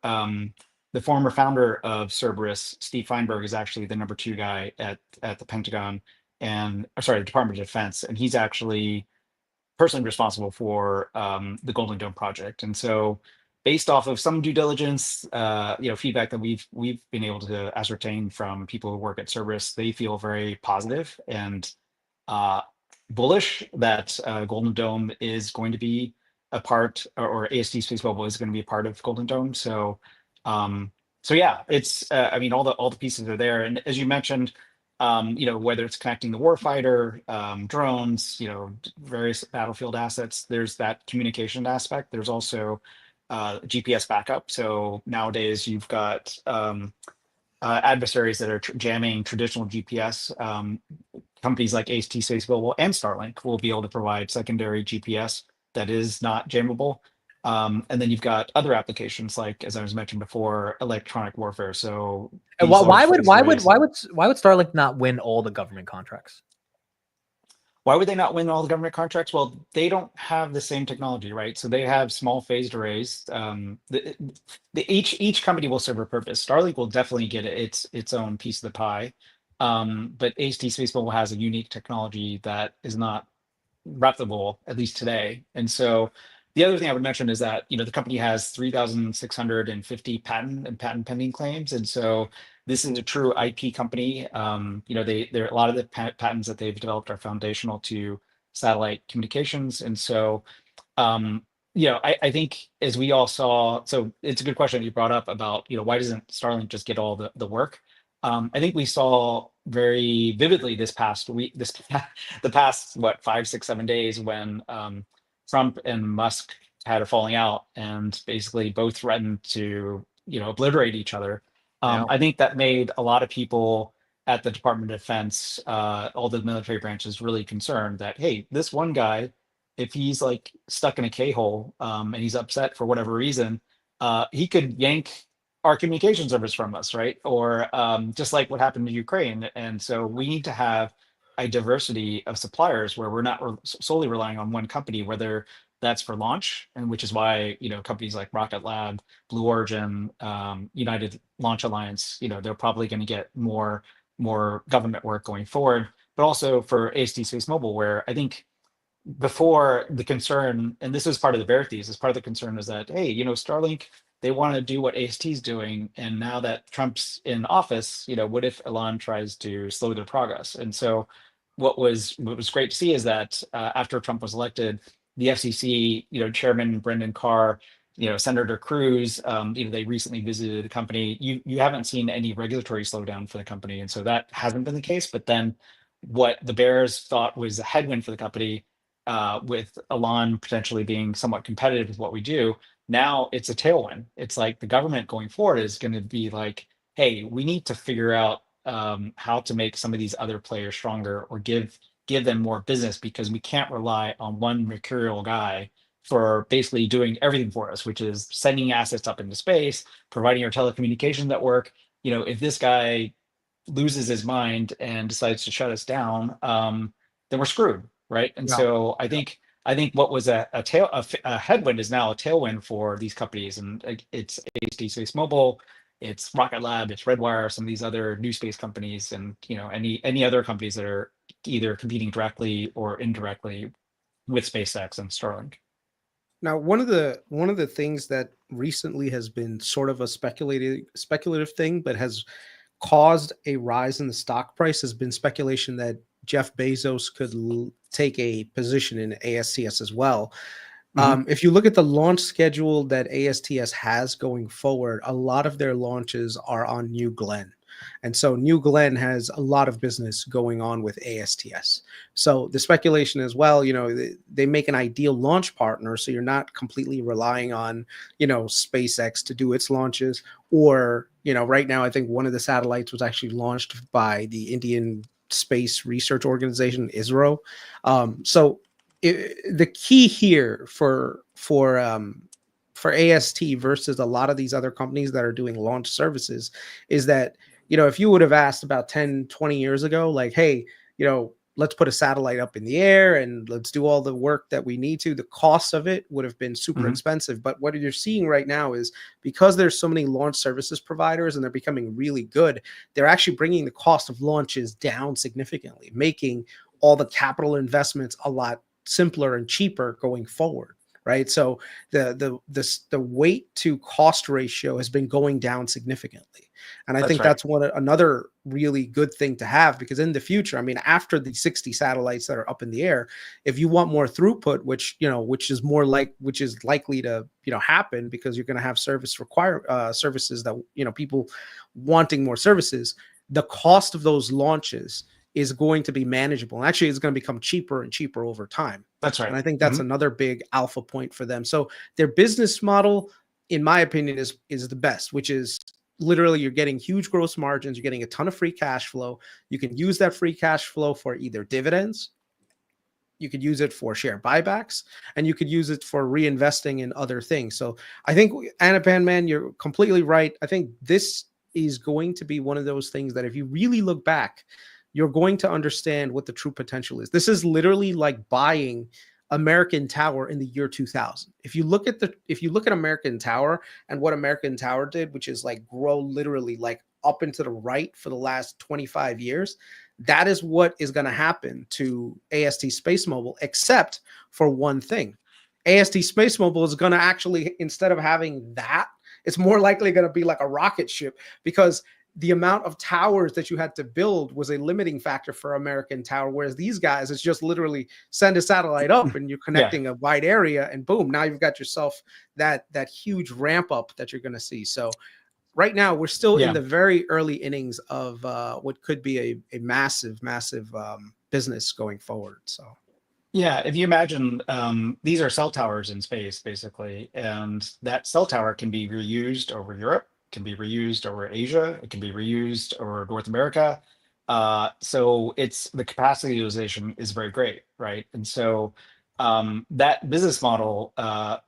founder of Cerberus, Steve Feinberg, is actually the #2 guy at the Pentagon and sorry, the Department of Defense, and he's actually personally responsible for the Golden Dome project. And so, based off of some due diligence, feedback that we've been able to ascertain from people who work at Cerberus, they feel very positive and uh, bullish that Golden Dome is going to be a part, or AST Space Mobile is going to be a part of Golden Dome. So, um, so yeah, it's I mean, all the pieces are there, and as you mentioned, whether it's connecting the warfighter, drones, various battlefield assets, there's that communication aspect. There's also GPS backup. So nowadays you've got adversaries that are jamming traditional GPS. Companies like AST Space Mobile and Starlink will be able to provide secondary GPS that is not jammable. And then you've got other applications like, as I was mentioned before, electronic warfare. So And why would Starlink not win all the government contracts? Why would they not win all the government contracts? Well, they don't have the same technology, right? So they have small phased arrays. Each company will serve a purpose. Starlink will definitely get its own piece of the pie, but AST Space Mobile has a unique technology that is not replicable, at least today. And so the other thing I would mention is that the company has 3,650 patent and patent pending claims, and so this is a true IP company. There a lot of the patents that they've developed are foundational to satellite communications, and so I think as we all saw, so it's a good question you brought up about why doesn't Starlink just get all the work? I think we saw very vividly this past week, the past 5, 6, 7 days when Trump and Musk had a falling out and basically both threatened to obliterate each other. I think that made a lot of people at the Department of Defense, all the military branches, really concerned that, hey, this one guy, if he's like stuck in a K-hole and he's upset for whatever reason, he could yank our communication service from us, right? Or just like what happened to Ukraine. And so we need to have a diversity of suppliers where we're not solely relying on one company, whether that's for launch, and which is why companies like Rocket Lab, Blue Origin, United Launch Alliance, they're probably going to get more government work going forward. But also for AST Space Mobile, where I think before the concern, and this is part of the bear thesis, part of the concern is that, hey, Starlink, they want to do what AST is doing, and now that Trump's in office, what if Elon tries to slow their progress? And so what was great to see is that after Trump was elected, the FCC, Chairman Brendan Carr, Senator Cruz, they recently visited the company. You haven't seen any regulatory slowdown for the company, and so that hasn't been the case. But then what the bears thought was a headwind for the company, with Elon potentially being somewhat competitive with what we do, now it's a tailwind. It's like the government going forward is going to be like, hey, we need to figure out how to make some of these other players stronger, or give them more business, because we can't rely on one mercurial guy for basically doing everything for us, which is sending assets up into space, providing our telecommunication network. If this guy loses his mind and decides to shut us down, then we're screwed, right? And so I think what was a headwind is now a tailwind for these companies, and it's AST Space Mobile, it's Rocket Lab, it's Redwire, some of these other new space companies, and any other companies that are either competing directly or indirectly with SpaceX and Starlink. Now, one of the things that recently has been sort of a speculative thing, but has caused a rise in the stock price, has been speculation that Jeff Bezos could take a position in ASTS as well. If you look at the launch schedule that ASTS has going forward, a lot of their launches are on New Glenn. And so New Glenn has a lot of business going on with ASTS. So the speculation as well, they make an ideal launch partner. So you're not completely relying on, SpaceX to do its launches, or, right now, I think one of the satellites was actually launched by the Indian Space Research Organization, ISRO. The key here for AST versus a lot of these other companies that are doing launch services is that, if you would have asked about 10, 20 years ago, like, hey, let's put a satellite up in the air and let's do all the work that we need to, the cost of it would have been super expensive. But what you're seeing right now is, because there's so many launch services providers and they're becoming really good, they're actually bringing the cost of launches down significantly, making all the capital investments a lot simpler and cheaper going forward. Right. So the weight to cost ratio has been going down significantly. And I think that's another really good thing to have, because in the future, I mean, after the 60 satellites that are up in the air, if you want more throughput, which is likely to, happen, because you're going to have services that, people wanting more services, the cost of those launches is going to be manageable. And actually, it's going to become cheaper and cheaper over time. That's right. And I think that's another big alpha point for them. So their business model, in my opinion, is the best, which is literally you're getting huge gross margins. You're getting a ton of free cash flow. You can use that free cash flow for either dividends, you could use it for share buybacks, and you could use it for reinvesting in other things. So I think, Anpanman, you're completely right. I think this is going to be one of those things that if you really look back, you're going to understand what the true potential is. This is literally like buying American Tower in the year 2000. If you look at American Tower and what American Tower did, which is like grow literally like up into the right for the last 25 years, that is what is going to happen to AST Space Mobile, except for one thing. AST Space Mobile is going to actually, instead of having that, it's more likely going to be like a rocket ship, because the amount of towers that you had to build was a limiting factor for American Tower, whereas these guys, it's just literally send a satellite up and you're connecting a wide area, and boom, now you've got yourself that huge ramp up that you're going to see. So right now, we're still in the very early innings of what could be a massive business going forward. So. Yeah, if you imagine, these are cell towers in space, basically, and that cell tower can be reused over Europe, can be reused over Asia, it can be reused over North America. So the capacity utilization is very great, right? And so that business model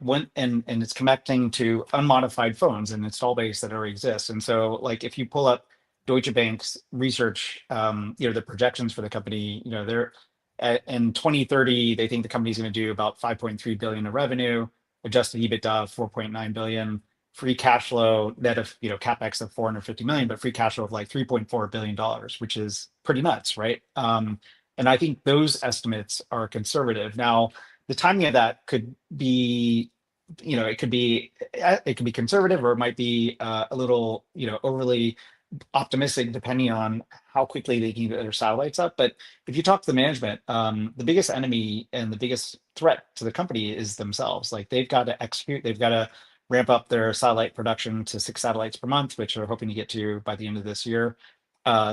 went and it's connecting to unmodified phones and install base that already exists. And so, like, if you pull up Deutsche Bank's research, the projections for the company, they're in 2030, they think the company's going to do about 5.3 billion in revenue, adjusted EBITDA of 4.9 billion, free cash flow net of capex of 450 million, but free cash flow of like 3.4 billion dollars, which is pretty nuts, right? And I think those estimates are conservative. Now, the timing of that could be, it could be conservative, or it might be a little, overly optimistic, depending on how quickly they can get their satellites up. But if you talk to the management, the biggest enemy and the biggest threat to the company is themselves. Like, they've got to execute, they've got to ramp up their satellite production to 6 satellites per month, which they're hoping to get to by the end of this year.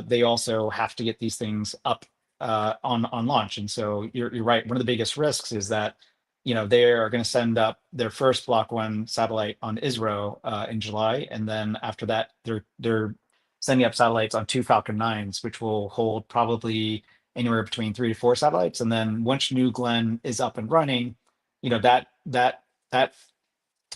They also have to get these things up on launch. And so you're right. One of the biggest risks is that they are going to send up their first Block 1 satellite on ISRO in July, and then after that, they're sending up satellites on 2 Falcon 9s, which will hold probably anywhere between 3 to 4 satellites. And then once New Glenn is up and running, that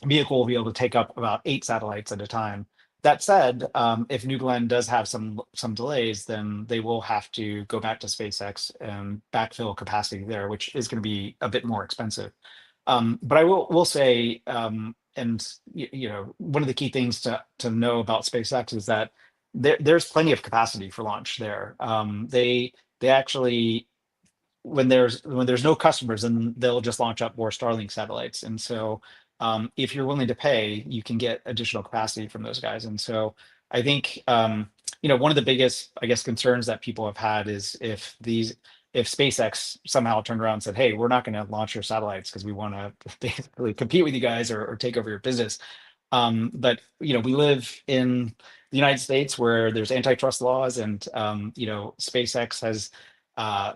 vehicle will be able to take up about 8 satellites at a time. That said, if New Glenn does have some delays, then they will have to go back to SpaceX and backfill capacity there, which is going to be a bit more expensive. But I will say, and one of the key things to know about SpaceX is that there's plenty of capacity for launch there. They actually, when there's no customers, then they'll just launch up more Starlink satellites. And so if you're willing to pay, you can get additional capacity from those guys. And so I think one of the biggest, I guess, concerns that people have had is if SpaceX somehow turned around and said, hey, we're not going to launch your satellites because we want to basically compete with you guys or take over your business. But we live in the United States, where there's antitrust laws, and you know, SpaceX has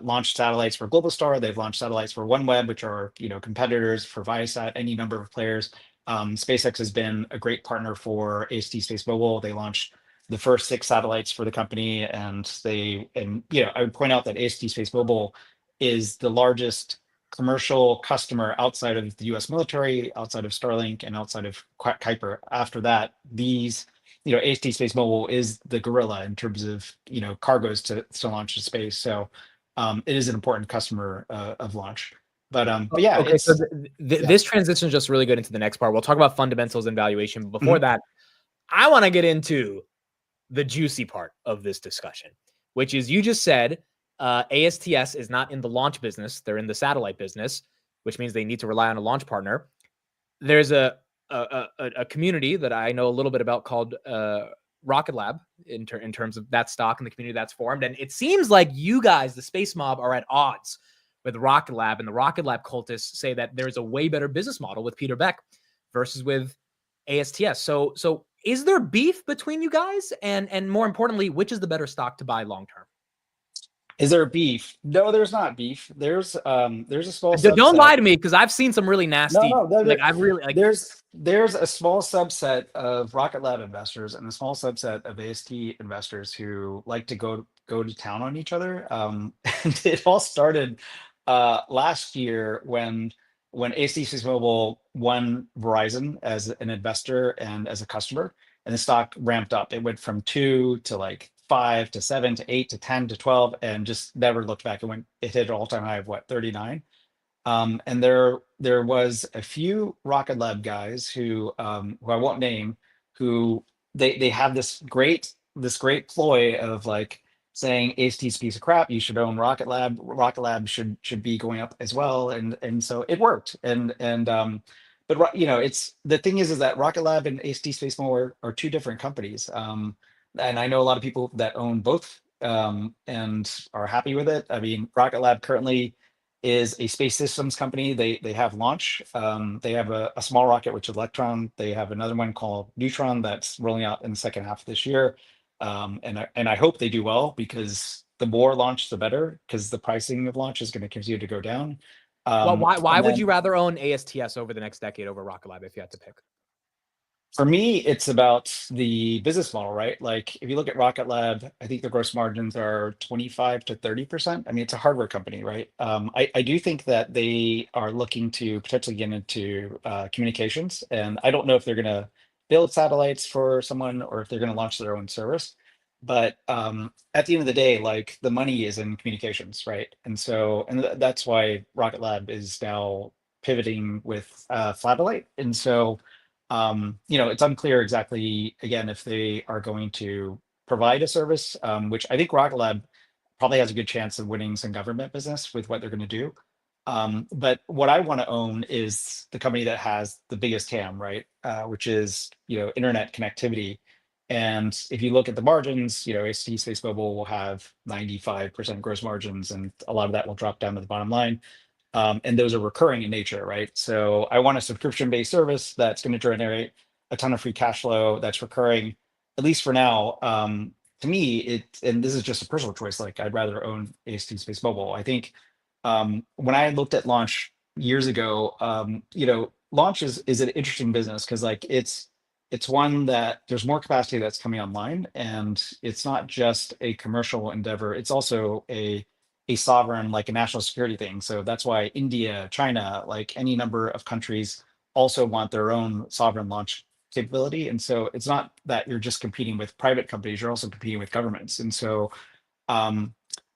launched satellites for Globalstar. They've launched satellites for OneWeb, which are, you know, competitors for Viasat, any number of players. SpaceX has been a great partner for AST Space Mobile. They launched the first 6 satellites for the company, and you know, I would point out that AST Space Mobile is the largest commercial customer outside of the US military, outside of Starlink, and outside of Kuiper. After that, these, you know, AST Space Mobile is the gorilla in terms of, you know, cargoes to launch to space. So it is an important customer of launch. But yeah, okay, so yeah. this transition is just really good into the next part. We'll talk about fundamentals and valuation. But before Mhm. that, I want to get into the juicy part of this discussion, which is you just said ASTS is not in the launch business. They're in the satellite business, which means they need to rely on a launch partner. There's a community that I know a little bit about called Rocket Lab in terms of that stock and the community that's formed. And it seems like you guys, the Space Mob, are at odds with Rocket Lab, and the Rocket Lab cultists say that there's a way better business model with Peter Beck versus with ASTS. So is there beef between you guys? And more importantly, which is the better stock to buy long term? Is there beef? No, there's not beef. There's a small Don't subset. lie to me, because I've seen some really nasty. No, like I've really like. There's a small subset of Rocket Lab investors and a small subset of AST investors who like to go to town on each other. And it all started last year when AST Space Mobile won Verizon as an investor and as a customer, and the stock ramped up. It went from 2 to like 5 to 7 to 8 to 10 to 12, and just never looked back. It hit an all-time high of what, 39. And there was a few Rocket Lab guys who I won't name, who they have this great ploy of like saying AST's a piece of crap, you should own Rocket Lab. Rocket Lab should be going up as well, and so it worked. But you know, it's the thing is that Rocket Lab and AST Space Mobile are 2 different companies. And I know a lot of people that own both and are happy with it. I mean, Rocket Lab currently is a space systems company. They have launch. They have a small rocket, which is Electron. They have another one called Neutron that's rolling out in the second half of this year. And I hope they do well, because the more launch, the better, because the pricing of launch is going to continue to go down. Well, why would then you rather own ASTS over the next decade over Rocket Lab if you had to pick? For me, it's about the business model, right? Like if you look at Rocket Lab, I think the gross margins are 25 to 30%. I mean, it's a hardware company, right? I do think that they are looking to potentially get into communications, and I don't know if they're going to build satellites for someone or if they're going to launch their own service. But at the end of the day, like the money is in communications, right? And so, that's why Rocket Lab is now pivoting with Flatellite. And so, you know, it's unclear exactly, again, if they are going to provide a service, which I think Rocket Lab probably has a good chance of winning some government business with what they're going to do. But what I want to own is the company that has the biggest TAM, right? Which is, you know, internet connectivity. And if you look at the margins, you know, AST Space Mobile will have 95% gross margins, and a lot of that will drop down to the bottom line. And those are recurring in nature, right? So I want a subscription-based service that's going to generate a ton of free cash flow that's recurring, at least for now. To me, and this is just a personal choice, like I'd rather own AST Space Mobile. I think when I looked at launch years ago, you know, launch is an interesting business because like it's one that there's more capacity that's coming online, and it's not just a commercial endeavor, it's also a sovereign, like a national security thing. So that's why India, China, like any number of countries also want their own sovereign launch capability. And so it's not that you're just competing with private companies, you're also competing with governments. And so um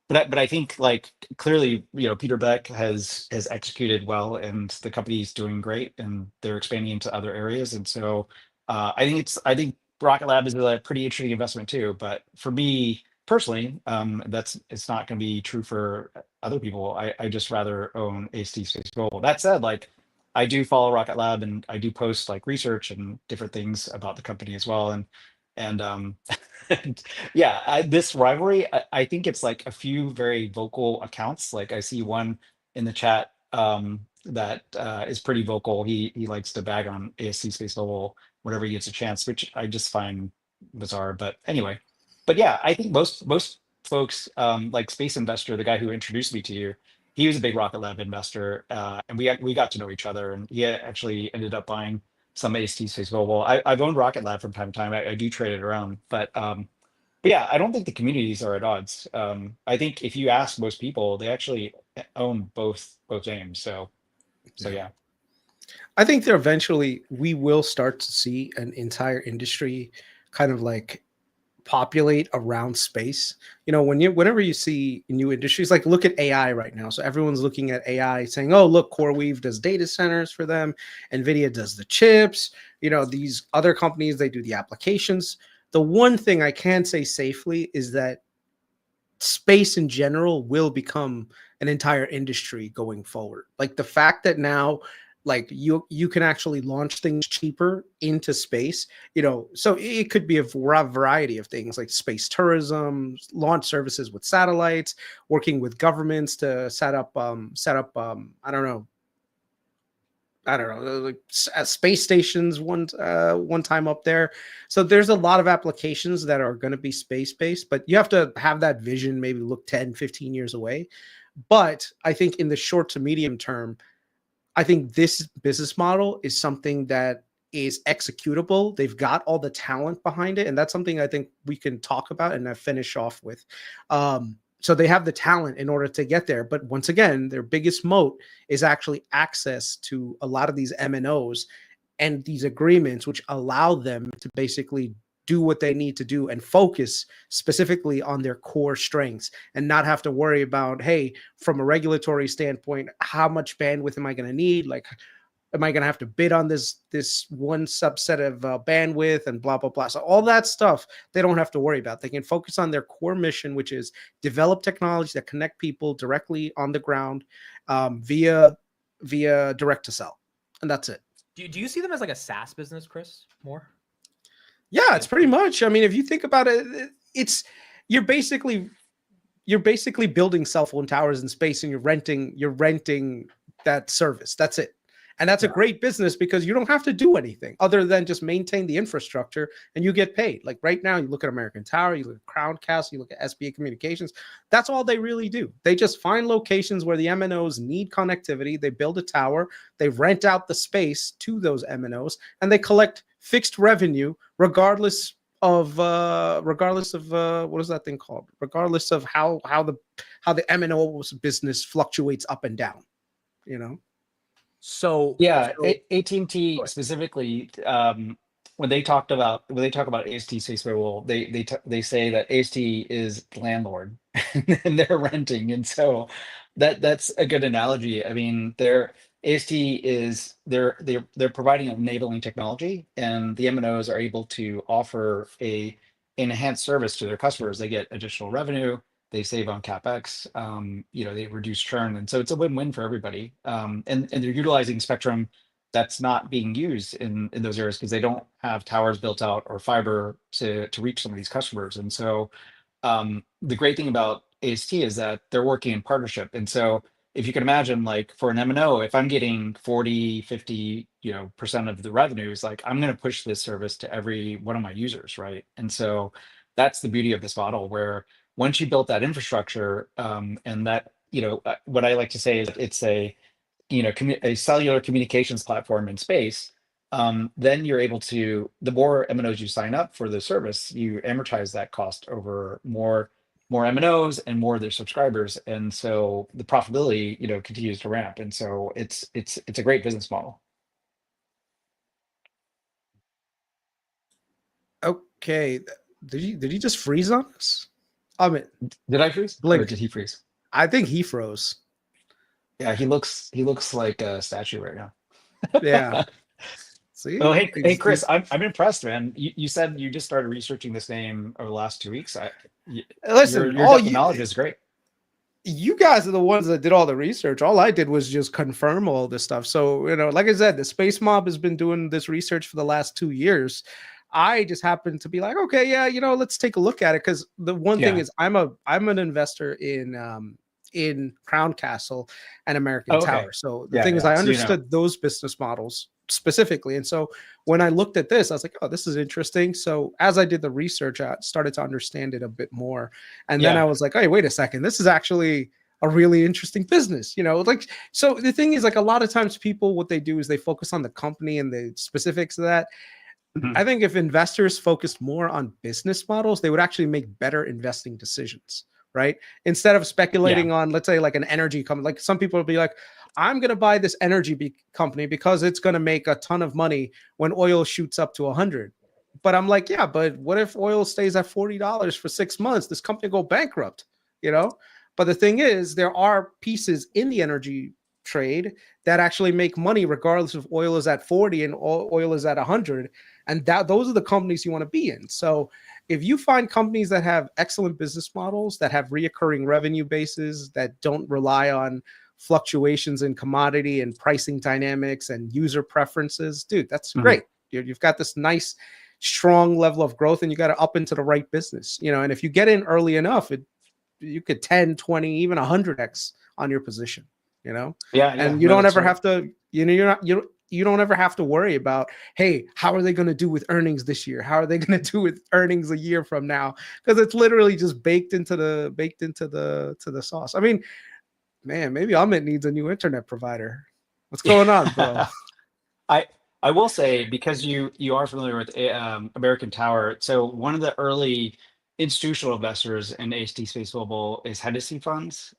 but I think like clearly, you know, Peter Beck has executed well, and the company's doing great, and they're expanding into other areas. And so I think Rocket Lab is a pretty interesting investment too. But for me personally, it's not going to be true for other people. I just rather own AST Space Mobile. That said, like I do follow Rocket Lab, and I do post like research and different things about the company as well. And and yeah, this rivalry, I think it's like a few very vocal accounts. Like I see one in the chat that is pretty vocal. He likes to bag on ASC Space Mobile whenever he gets a chance, which I just find bizarre. But anyway, but yeah, I think most folks, like Space Investor, the guy who introduced me to you, he was a big Rocket Lab investor, and we got to know each other, and he actually ended up buying some AST Space Mobile. I've owned Rocket Lab from time to time. I do trade it around, but yeah, I don't think the communities are at odds. I think if you ask most people, they actually own both names. So yeah. I think that eventually we will start to see an entire industry kind of like populate around space. You know, whenever you see new industries, like look at AI right now. So everyone's looking at AI saying, oh, look, CoreWeave does data centers for them. NVIDIA does the chips. You know, these other companies, they do the applications. The one thing I can say safely is that space in general will become an entire industry going forward. Like the fact that now like you can actually launch things cheaper into space, you know, so it could be a variety of things like space tourism, launch services with satellites, working with governments to set up I don't know, like space stations one time up there. So there's a lot of applications that are going to be space based, but you have to have that vision, maybe look 10, 15 years away. But I think in the short to medium term, I think this business model is something that is executable. They've got all the talent behind it, and that's something I think we can talk about and finish off with. So they have the talent in order to get there, but once again, their biggest moat is actually access to a lot of these MNOs and these agreements, which allow them to basically do what they need to do and focus specifically on their core strengths and not have to worry about, hey, from a regulatory standpoint, how much bandwidth am I going to need? Like, am I going to have to bid on this one subset of bandwidth and blah, blah, blah. So all that stuff, they don't have to worry about. They can focus on their core mission, which is develop technology that connect people directly on the ground via direct to sell. And that's it. Do you see them as like a SaaS business, Chris, more? Yeah, it's pretty much. I mean, if you think about it, you're basically building cell phone towers in space and you're renting that service. That's it. And that's a great business because you don't have to do anything other than just maintain the infrastructure and you get paid. Like right now, you look at American Tower, you look at Crown Castle, you look at SBA Communications. That's all they really do. They just find locations where the MNOs need connectivity. They build a tower, they rent out the space to those MNOs, and they collect fixed revenue regardless of what is that thing called? Regardless of how the MNO business fluctuates up and down, you know? So yeah, AT&T specifically, when they talk about AST Space Mobile, they say that AST is the landlord and they're renting, and so that's a good analogy. I mean, AST is they're providing enabling technology, and the MNOs are able to offer an enhanced service to their customers. They get additional revenue. They save on capex, they reduce churn, and so it's a win-win for everybody. And they're utilizing spectrum that's not being used in those areas because they don't have towers built out or fiber to reach some of these customers. And so the great thing about AST is that they're working in partnership. And so if you can imagine, like for an MNO, if I'm getting 40, 50, % of the revenues, like I'm going to push this service to every one of my users, right? And so that's the beauty of this model, where once you built that infrastructure, and that, what I like to say is it's a cellular communications platform in space, then you're able to, the more MNOs you sign up for the service, you amortize that cost over more MNOs and more of their subscribers, and so the profitability continues to ramp, and so it's a great business model. Okay, did he just freeze on us? I mean, did I freeze? Blink. Or did he freeze? I think he froze. Yeah, he looks like a statue right now. Yeah. See? Oh, hey, Chris, I'm impressed, man. You said you just started researching this game over the last 2 weeks. Listen, your depth of knowledge is great. You guys are the ones that did all the research. All I did was just confirm all this stuff. So, like I said, the Space Mob has been doing this research for the last 2 years. I just happened to be like, okay, yeah, let's take a look at it. Because the one thing is, I'm an investor in Crown Castle and American Tower. So the thing is, I understood those business models specifically. And so when I looked at this, I was like, oh, this is interesting. So as I did the research, I started to understand it a bit more. And then I was like, hey, wait a second, this is actually a really interesting business, like, so the thing is, like, a lot of times people, what they do is they focus on the company and the specifics of that. I think if investors focused more on business models, they would actually make better investing decisions, right? Instead of speculating on, let's say, like an energy company. Like, some people will be like, I'm going to buy this energy company because it's going to make a ton of money when oil shoots up to 100. But I'm like, yeah, but what if oil stays at $40 for 6 months? This company go bankrupt, But the thing is, there are pieces in the energy trade that actually make money regardless if oil is at 40 and oil is at 100. And those are the companies you want to be in. So if you find companies that have excellent business models, that have reoccurring revenue bases, that don't rely on fluctuations in commodity and pricing dynamics and user preferences, dude, that's great. You've got this nice, strong level of growth, and you got to up into the right business, and if you get in early enough, you could 10, 20, even 100x on your position, and you don't ever have to, you don't ever have to worry about, hey, how are they going to do with earnings this year? How are they going to do with earnings a year from now? Because it's literally just baked into the sauce. I mean, man, maybe Amit needs a new internet provider. What's going on, bro? I will say, because you are familiar with American Tower, so one of the early institutional investors in AST Space Global is Hennessy Funds.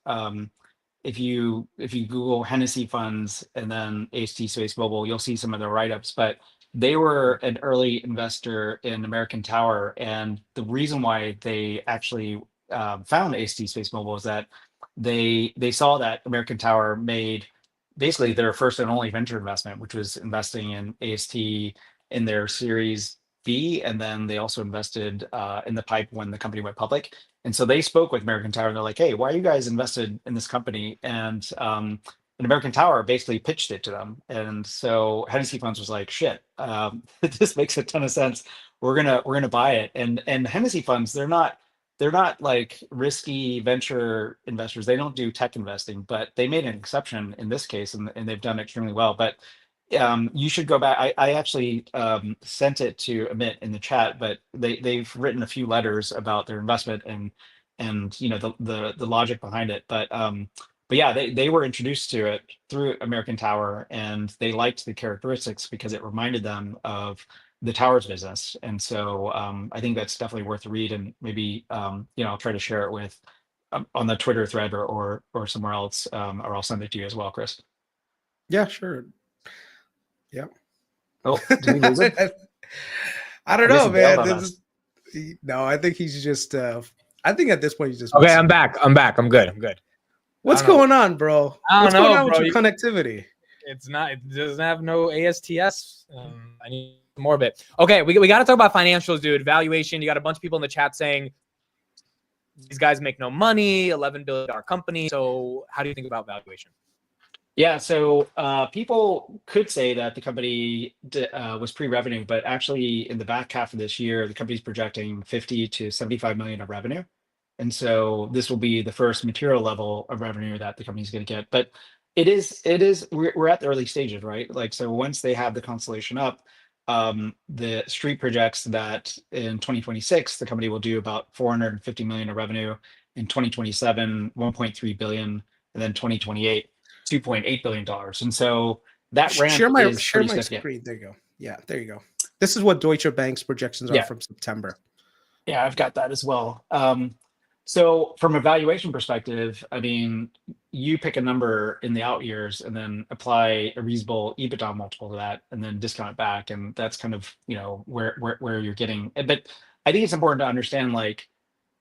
If you Google Hennessy Funds and then AST Space Global, you'll see some of their write-ups. But they were an early investor in American Tower, and the reason why they actually found AST Space Global is that they saw that American Tower made basically their first and only venture investment, which was investing in AST in their Series B, and then they also invested in the PIPE when the company went public. And so they spoke with American Tower, and they're like, "Hey, why are you guys invested in this company?" And American Tower basically pitched it to them, and so Hennessy Funds was like, "Shit, this makes a ton of sense. We're gonna buy it." And Hennessy Funds, they're not like risky venture investors. They don't do tech investing, but they made an exception in this case, and they've done extremely well. But you should go back. I actually sent it to Amit in the chat, but they've written a few letters about their investment and the logic behind it. But yeah, they were introduced to it through American Tower, and they liked the characteristics because it reminded them of the towers business. And so I think that's definitely worth a read, and maybe I'll try to share it with on the Twitter thread or somewhere else, or I'll send it to you as well, Chris. Yeah, sure. Yeah. Oh, did we lose it? I don't know, man. No, I think he's just. I think at this point he's just. Okay, I'm back. I'm good. What's going on, bro? What's going on with your connectivity? It's not. It doesn't have no ASTS. I need more of it. Okay, we got to talk about financials, dude. Valuation. You got a bunch of people in the chat saying these guys make no money. $11 billion company. So how do you think about valuation? Yeah, so people could say that the company was pre-revenue, but actually in the back half of this year, the company's projecting 50 to 75 million of revenue. And so this will be the first material level of revenue that the company's going to get. But we're at the early stages, right? Like, so once they have the constellation up, the street projects that in 2026, the company will do about 450 million of revenue. In 2027, 1.3 billion, and then 2028. $2.8 billion. And so that ramp share my significant. screen. There you go. Yeah, there you go. This is what Deutsche Bank's projections are from September. Yeah, I've got that as well. So from a valuation perspective, I mean, you pick a number in the out years and then apply a reasonable EBITDA multiple to that, and then discount it back, and that's kind of where you're getting. But I think it's important to understand, like,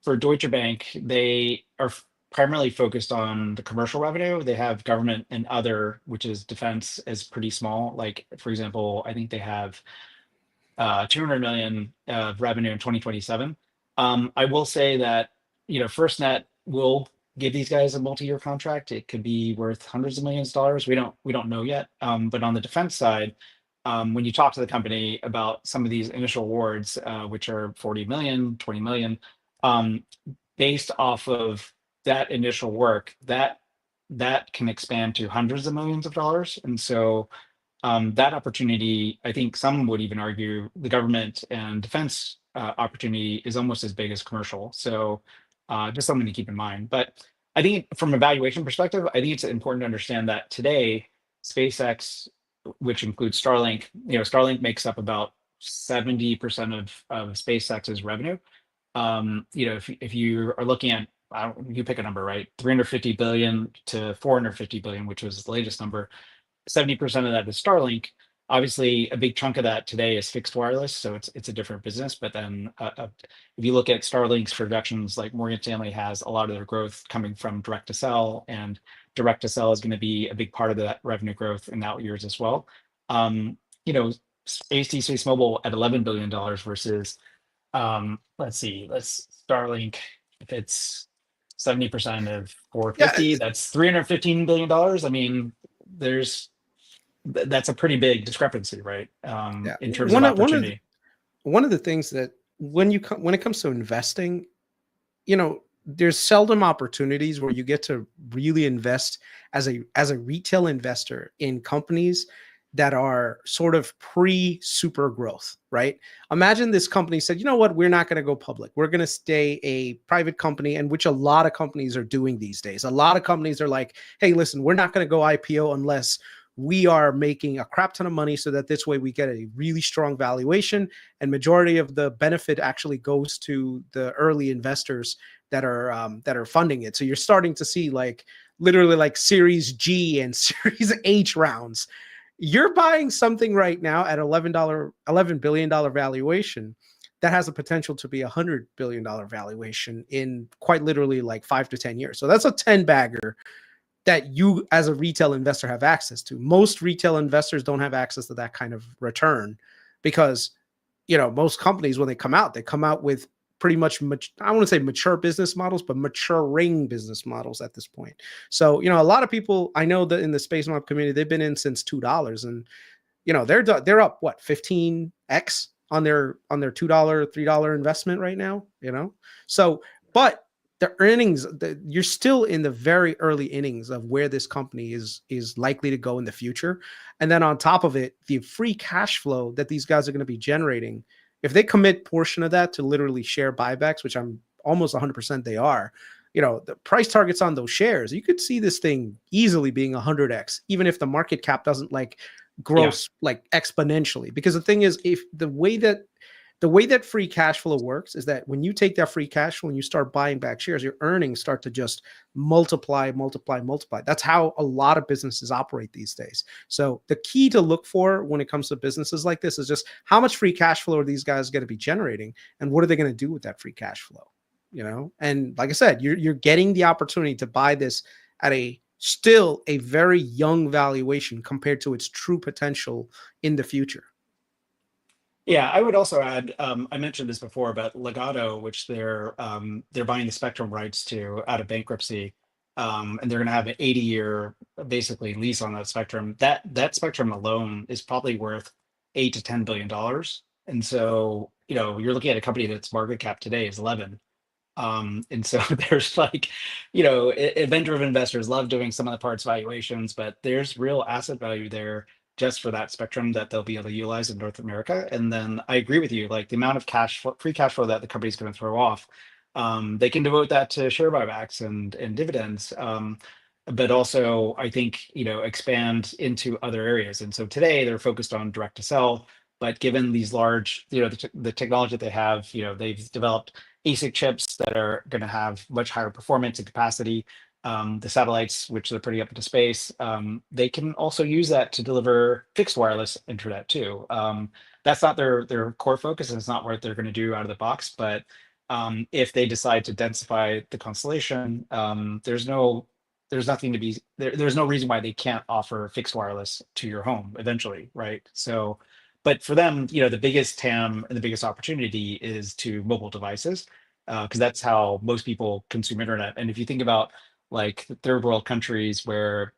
for Deutsche Bank, they are primarily focused on the commercial revenue. They have government and other, which is defense, is pretty small. Like, for example, I think they have 200 million of revenue in 2027. I will say that FirstNet will give these guys a multi-year contract. It could be worth hundreds of millions of dollars. We don't know yet. But on the defense side, when you talk to the company about some of these initial awards, which are 40 million, 20 million, based off of that initial work, that can expand to hundreds of millions of dollars. And so That opportunity, I think some would even argue the government and defense opportunity is almost as big as commercial. So just something to keep in mind. But I think from a valuation perspective, I think it's important to understand that today, SpaceX, which includes Starlink, Starlink makes up about 70% of SpaceX's revenue. If you are looking at, you pick a number, right? 350 billion to 450 billion, which was the latest number. 70% of that is Starlink. Obviously, a big chunk of that today is fixed wireless, so it's a different business. But then, if you look at Starlink's projections, like Morgan Stanley has a lot of their growth coming from direct to cell, and direct to cell is going to be a big part of that revenue growth in out years as well. ASTS Space Mobile at $11 billion versus let's Starlink, if it's 70% of 450, that's $315 billion. I mean, that's a pretty big discrepancy, right? In terms of opportunity. One of the things that when it comes to investing, there's seldom opportunities where you get to really invest as a retail investor in companies that are sort of pre-super growth, right? Imagine this company said, you know what, we're not going to go public. We're going to stay a private company, and which a lot of companies are doing these days. A lot of companies are like, hey, listen, we're not going to go IPO unless we are making a crap ton of money, so that this way we get a really strong valuation, and majority of the benefit actually goes to the early investors that are funding it. So you're starting to see literally like Series G and Series H rounds. You're buying something right now at $11 billion valuation that has a potential to be $100 billion valuation in quite literally like 5 to 10 years. So that's a 10 bagger that you as a retail investor have access to. Most retail investors don't have access to that kind of return because, most companies, when they come out with pretty much, I want to say mature business models, but maturing business models at this point. So, a lot of people I know that in the Space Moat community, they've been in since $2, and they're up what 15x on their $2, $3 investment right now. So, but the earnings, you're still in the very early innings of where this company is likely to go in the future. And then on top of it, the free cash flow that these guys are going to be generating, if they commit portion of that to literally share buybacks, which I'm almost 100% they are, the price targets on those shares, you could see this thing easily being 100x, even if the market cap doesn't grow exponentially. Because the thing is, if the way that free cash flow works is that when you take that free cash flow and you start buying back shares, your earnings start to just multiply. That's how a lot of businesses operate these days. So the key to look for when it comes to businesses like this is just how much free cash flow are these guys going to be generating, and what are they going to do with that free cash flow? And like I said, you're getting the opportunity to buy this at still a very young valuation compared to its true potential in the future. Yeah, I would also add, I mentioned this before about Legato, which they're buying the spectrum rights to out of bankruptcy, and they're going to have an 80-year basically lease on that spectrum. That spectrum alone is probably worth $8 to $10 billion, and so you're looking at a company that's market cap today is 11. And so there's event-driven investors love doing some of the parts valuations, but there's real asset value there just for that spectrum that they'll be able to utilize in North America. And then I agree with you, the amount of free cash flow that the company's going to throw off, they can devote that to share buybacks and dividends. But also I think, expand into other areas. And so today they're focused on direct to cell, but given these large, the technology that they have, they've developed ASIC chips that are going to have much higher performance and capacity. The satellites, which they're putting up into space, they can also use that to deliver fixed wireless internet too. That's not their core focus, and it's not what they're going to do out of the box. But if they decide to densify the constellation, there's no reason why they can't offer fixed wireless to your home eventually, right? So, but for them, the biggest TAM and the biggest opportunity is to mobile devices, because that's how most people consume internet. And if you think about third world countries where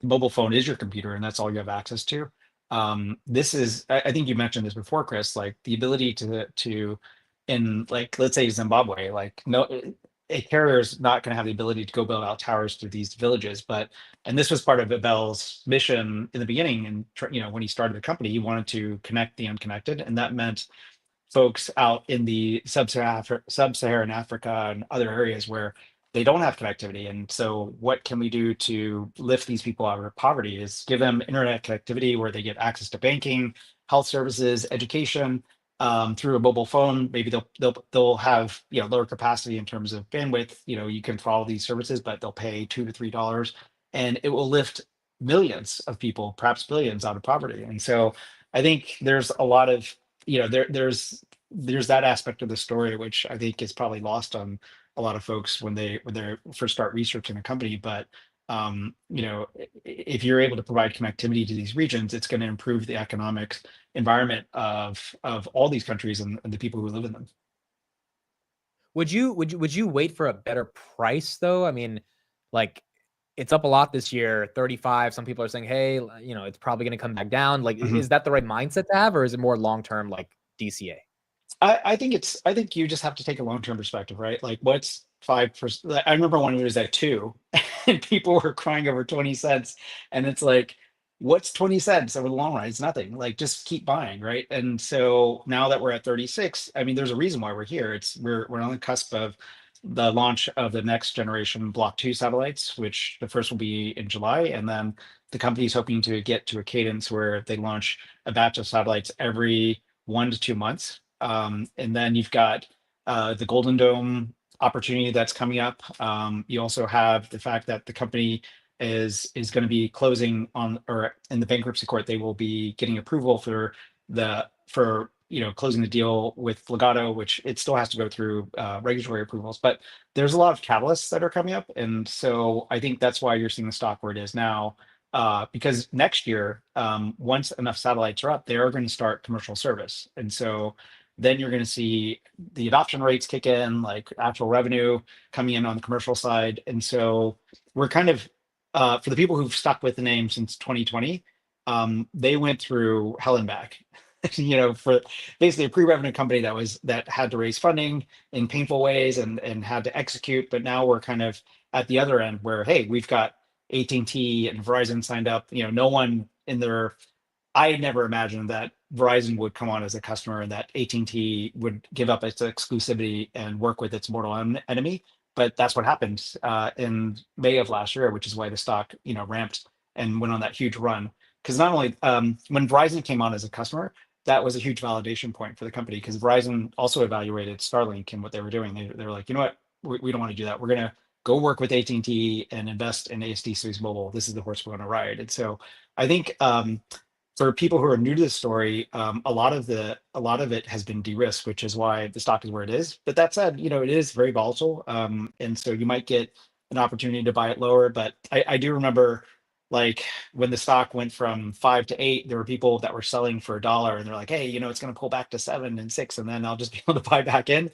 mobile phone is your computer and that's all you have access to, this is, I think you mentioned this before, Chris, the ability to in let's say Zimbabwe, a carrier is not going to have the ability to go build out towers to these villages. And this was part of Abel's mission in the beginning. And, when he started the company, he wanted to connect the unconnected. And that meant folks out in the sub-Saharan Africa and other areas where they don't have connectivity. And so what can we do to lift these people out of poverty is give them internet connectivity where they get access to banking, health services, education, through a mobile phone. Maybe they'll have lower capacity in terms of bandwidth. You can follow these services, but they'll pay $2 to $3, and it will lift millions of people, perhaps billions, out of poverty. And so I think there's a lot of there's that aspect of the story which I think is probably lost on a lot of folks when they first start researching a company. But if you're able to provide connectivity to these regions, it's going to improve the economic environment of all these countries and the people who live in them. Would you wait for a better price though? I mean, like, it's up a lot this year, 35. Some people are saying, hey, it's probably going to come back down. Like, is that the right mindset to have, or is it more long-term, like DCA? I think you just have to take a long-term perspective, right? Like, what's 5%? I remember when it was at 2 and people were crying over 20 cents. And it's like, what's 20 cents over the long run? It's nothing. Like, just keep buying, right? And so now that we're at 36, I mean, there's a reason why we're here. We're on the cusp of the launch of the next generation Block 2 satellites, which the first will be in July. And then the company is hoping to get to a cadence where they launch a batch of satellites every 1 to 2 months. And then you've got the Golden Dome opportunity that's coming up. You also have the fact that the company is going to be closing on, or in the bankruptcy court, they will be getting approval for closing the deal with Legato, which it still has to go through regulatory approvals. But there's a lot of catalysts that are coming up, and so I think that's why you're seeing the stock where it is now. Because next year, once enough satellites are up, they are going to start commercial service, and so then you're going to see the adoption rates kick in, like actual revenue coming in on the commercial side. And so we're kind of, for the people who've stuck with the name since 2020, they went through hell and back. For basically a pre-revenue company that had to raise funding in painful ways and had to execute. But now we're kind of at the other end where, hey, we've got AT&T and Verizon signed up. No one in their I never imagined that Verizon would come on as a customer and that AT&T would give up its exclusivity and work with its mortal enemy. But that's what happened in May of last year, which is why the stock, ramped and went on that huge run. Because not only when Verizon came on as a customer, that was a huge validation point for the company, because Verizon also evaluated Starlink and what they were doing. They were like, you know what, we don't want to do that. We're going to go work with AT&T and invest in ASTS Mobile. This is the horse we're going to ride. And so I think for people who are new to the story, a lot of it has been de-risked, which is why the stock is where it is. But that said, it is very volatile, and so you might get an opportunity to buy it lower. But I do remember, like, when the stock went from 5 to 8, there were people that were selling for $1, and they're like, "Hey, it's going to pull back to 7 and 6, and then I'll just be able to buy back in."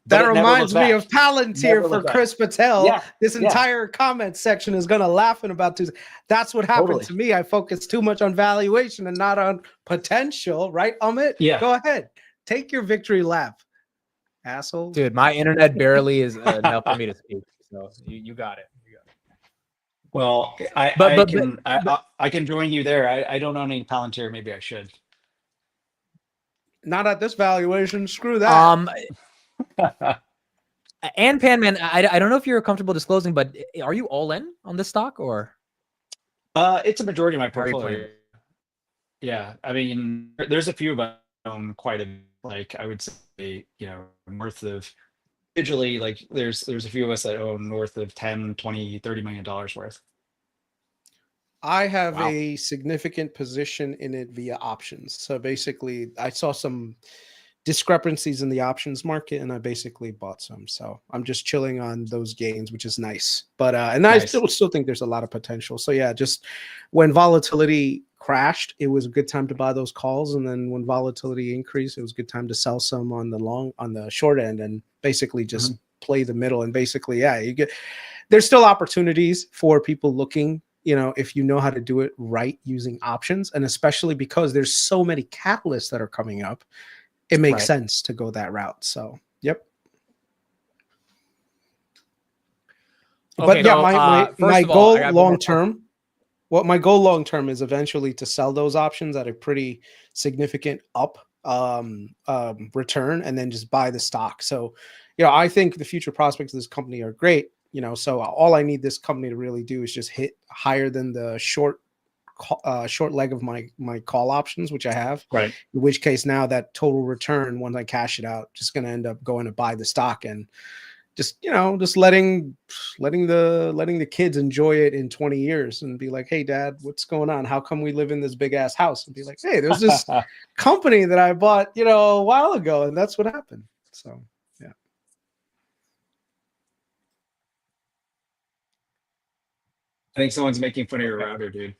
That reminds me of Palantir for Chris Patel. Yeah, this entire comment section is going to laugh in about 2 seconds. That's what happened to me. I focused too much on valuation and not on potential, right, Amit? Yeah. Go ahead. Take your victory lap, asshole. Dude, my internet barely is enough for me to speak. So you got it. Well, I can join you there. I don't own any Palantir. Maybe I should. Not at this valuation. Screw that. Anpanman, I don't know if you're comfortable disclosing, but are you all in on this stock, or? It's a majority of my portfolio. Yeah, I mean, there's a few, but I own quite a, like, I would say, north of, digitally, like, there's a few of us that own north of 10, 20, $30 million worth. I have a significant position in it via options. So basically, I saw some discrepancies in the options market, and I basically bought some. So I'm just chilling on those gains, which is nice. But and nice. I still think there's a lot of potential. So yeah, just when volatility crashed, it was a good time to buy those calls, and then when volatility increased, it was a good time to sell some on the short end, and basically just play the middle. And basically, yeah, there's still opportunities for people looking, if you know how to do it right using options, and especially because there's so many catalysts that are coming up, it makes sense to go that route. So, yep. But Okay, yeah, so my first of all, I goal got one long more term. What my goal long term is eventually to sell those options at a pretty significant up return, and then just buy the stock. So, I think the future prospects of this company are great. So all I need this company to really do is just hit higher than the short leg of my call options, which I have. Right. In which case, now that total return, once I cash it out, just going to end up going to buy the stock, and just letting the kids enjoy it in 20 years and be like, hey dad, what's going on? How come we live in this big ass house? And be like, hey, there's this company that I bought, a while ago, and that's what happened. So yeah. I think someone's making fun of your router, dude.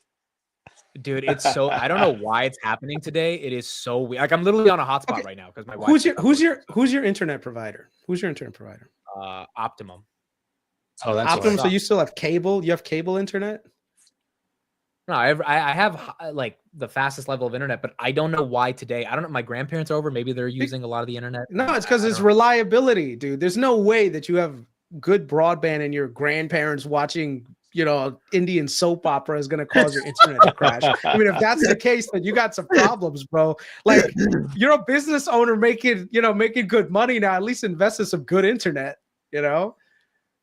Dude, it's so I don't know why it's happening today. It is so weird. Like I'm literally on a hotspot right now because my who's your internet provider? Who's your internet provider? Optimum. Oh, that's Optimum. why. So you still have cable? You have cable internet? No, I have like the fastest level of internet, but I don't know why today. I don't know. My grandparents are over. Maybe they're using a lot of the internet. No, it's because it's reliability, dude. There's no way that you have good broadband and your grandparents watching, Indian soap opera is going to cause your internet to crash. I mean, if that's the case, then you got some problems, bro. Like, you're a business owner making good money now. At least invest in some good internet,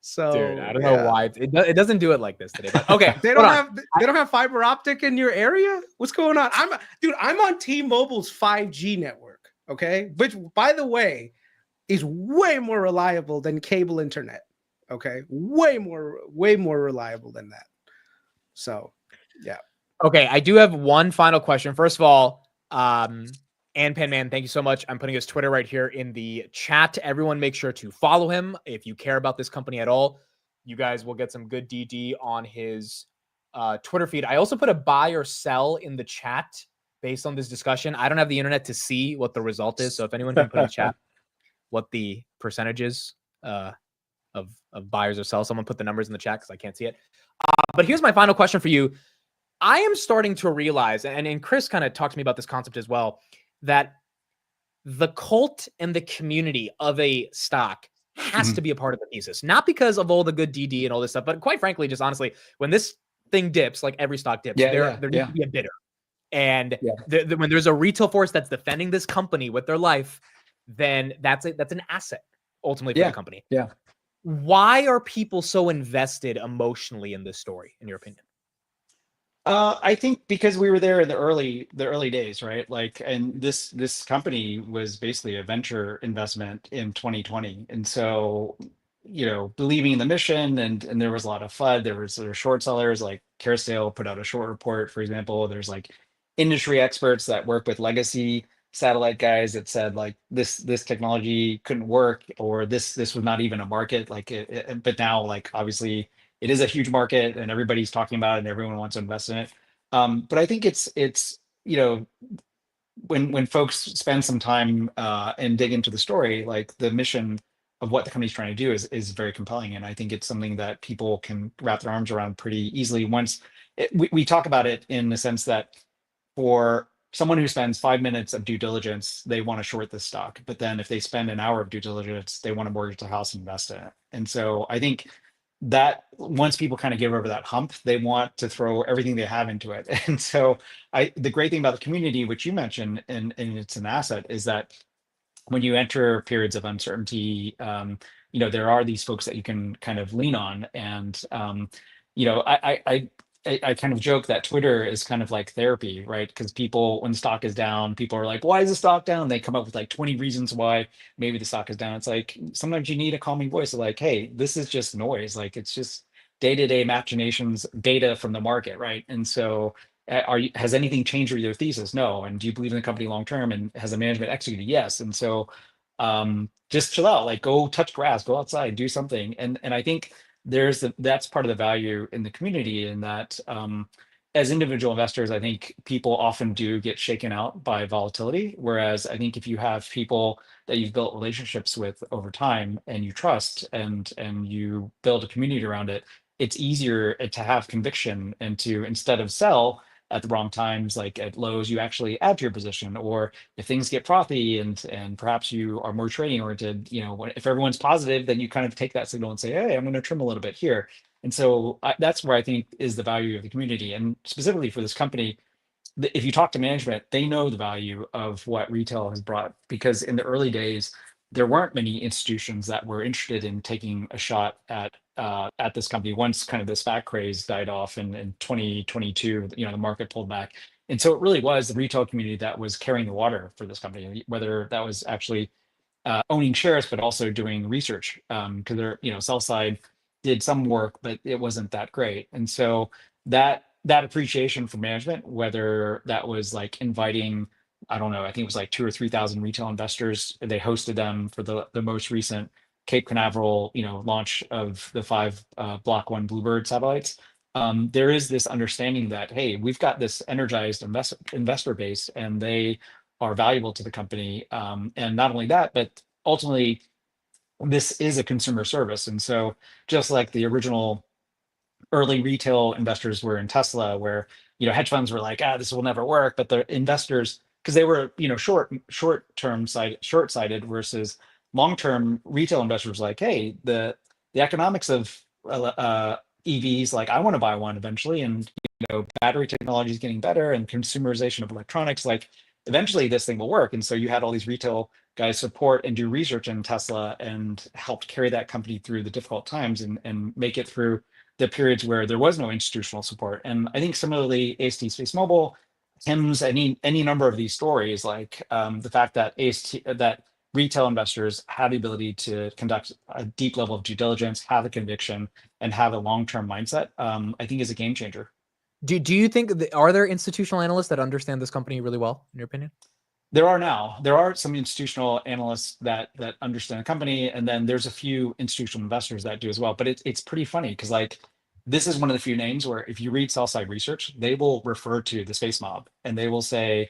So, dude, I don't know why it doesn't do it like this today. But okay, they don't have fiber optic in your area. What's going on? I'm on T-Mobile's 5G network. Okay, which, by the way, is way more reliable than cable internet. Okay, way more reliable than that. So, yeah. Okay, I do have one final question. First of all, Anpanman, thank you so much. I'm putting his Twitter right here in the chat. Everyone, make sure to follow him if you care about this company at all. You guys will get some good DD on his Twitter feed. I also put a buy or sell in the chat based on this discussion. I don't have the internet to see what the result is, so if anyone can put in the chat what the percentage is of buyers or sell, someone put the numbers in the chat because I can't see it. But here's my final question for you. I am starting to realize, and Chris kind of talked to me about this concept as well, that the cult and the community of a stock has to be a part of the thesis. Not because of all the good DD and all this stuff, but quite frankly, just honestly, when this thing dips, like every stock dips, there needs to be a bidder. And when there's a retail force that's defending this company with their life, then that's an asset ultimately for the company. Yeah. Why are people so invested emotionally in this story, in your opinion? I think because we were there in the early days, right? Like, and this company was basically a venture investment in 2020, and so believing in the mission, and there was a lot of FUD. There was sort of short sellers like Carousel put out a short report, for example. There's like industry experts that work with legacy satellite guys that said like this technology couldn't work, or this was not even a market. Like but now, like, obviously it is a huge market and everybody's talking about it and everyone wants to invest in it. But I think it's when folks spend some time and dig into the story, like the mission of what the company's trying to do is very compelling, and I think it's something that people can wrap their arms around pretty easily. Once we talk about it in the sense that for someone who spends 5 minutes of due diligence, they want to short this stock. But then if they spend an hour of due diligence, they want to mortgage the house and invest in it. And so I think that once people kind of get over that hump, they want to throw everything they have into it. And so the great thing about the community, which you mentioned, and it's an asset, is that when you enter periods of uncertainty, there are these folks that you can kind of lean on. And I kind of joke that Twitter is kind of like therapy, right? Because people, when the stock is down, people are like, why is the stock down? They come up with like 20 reasons why maybe the stock is down. It's like, sometimes you need a calming voice of like, hey, this is just noise. Like, it's just day-to-day machinations, data from the market, right? And so has anything changed with your thesis? No. And do you believe in the company long-term? And has the management executed? Yes. And so just chill out, like go touch grass, go outside, do something. And I think that's part of the value in the community, in that as individual investors, I think people often do get shaken out by volatility. Whereas I think if you have people that you've built relationships with over time and you trust, and you build a community around it, it's easier to have conviction and to, instead of sell, at the wrong times, like at lows, you actually add to your position. Or if things get frothy and perhaps you are more trading oriented, if everyone's positive, then you kind of take that signal and say, hey, I'm going to trim a little bit here. And so that's where I think is the value of the community. And specifically for this company, if you talk to management, they know the value of what retail has brought, because in the early days, there weren't many institutions that were interested in taking a shot at this company once kind of the SPAC craze died off in 2022, the market pulled back. And so it really was the retail community that was carrying the water for this company, whether that was actually owning shares, but also doing research, because they're, sell side did some work, but it wasn't that great. And so that appreciation for management, whether that was like inviting, I don't know, I think it was like 2,000 or 3,000 retail investors. They hosted them for the most recent Cape Canaveral, launch of the 5 Block 1 Bluebird satellites. There is this understanding that, hey, we've got this energized investor base, and they are valuable to the company. And not only that, but ultimately, this is a consumer service. And so just like the original early retail investors were in Tesla, where hedge funds were like, this will never work, but the investors, because they were short sighted versus long term retail investors, like, hey, the economics of EVs, like I want to buy one eventually, and battery technology is getting better, and consumerization of electronics, like eventually this thing will work. And so you had all these retail guys support and do research in Tesla and helped carry that company through the difficult times and make it through the periods where there was no institutional support. And I think similarly, AST Space Mobile, Tim's, any number of these stories, like the fact that that retail investors have the ability to conduct a deep level of due diligence, have a conviction, and have a long-term mindset, I think is a game changer. Do you think are there institutional analysts that understand this company really well, in your opinion? There are some institutional analysts that understand the company, and then there's a few institutional investors that do as well. But it's pretty funny because like this is one of the few names where if you read sell side research, they will refer to the space mob and they will say,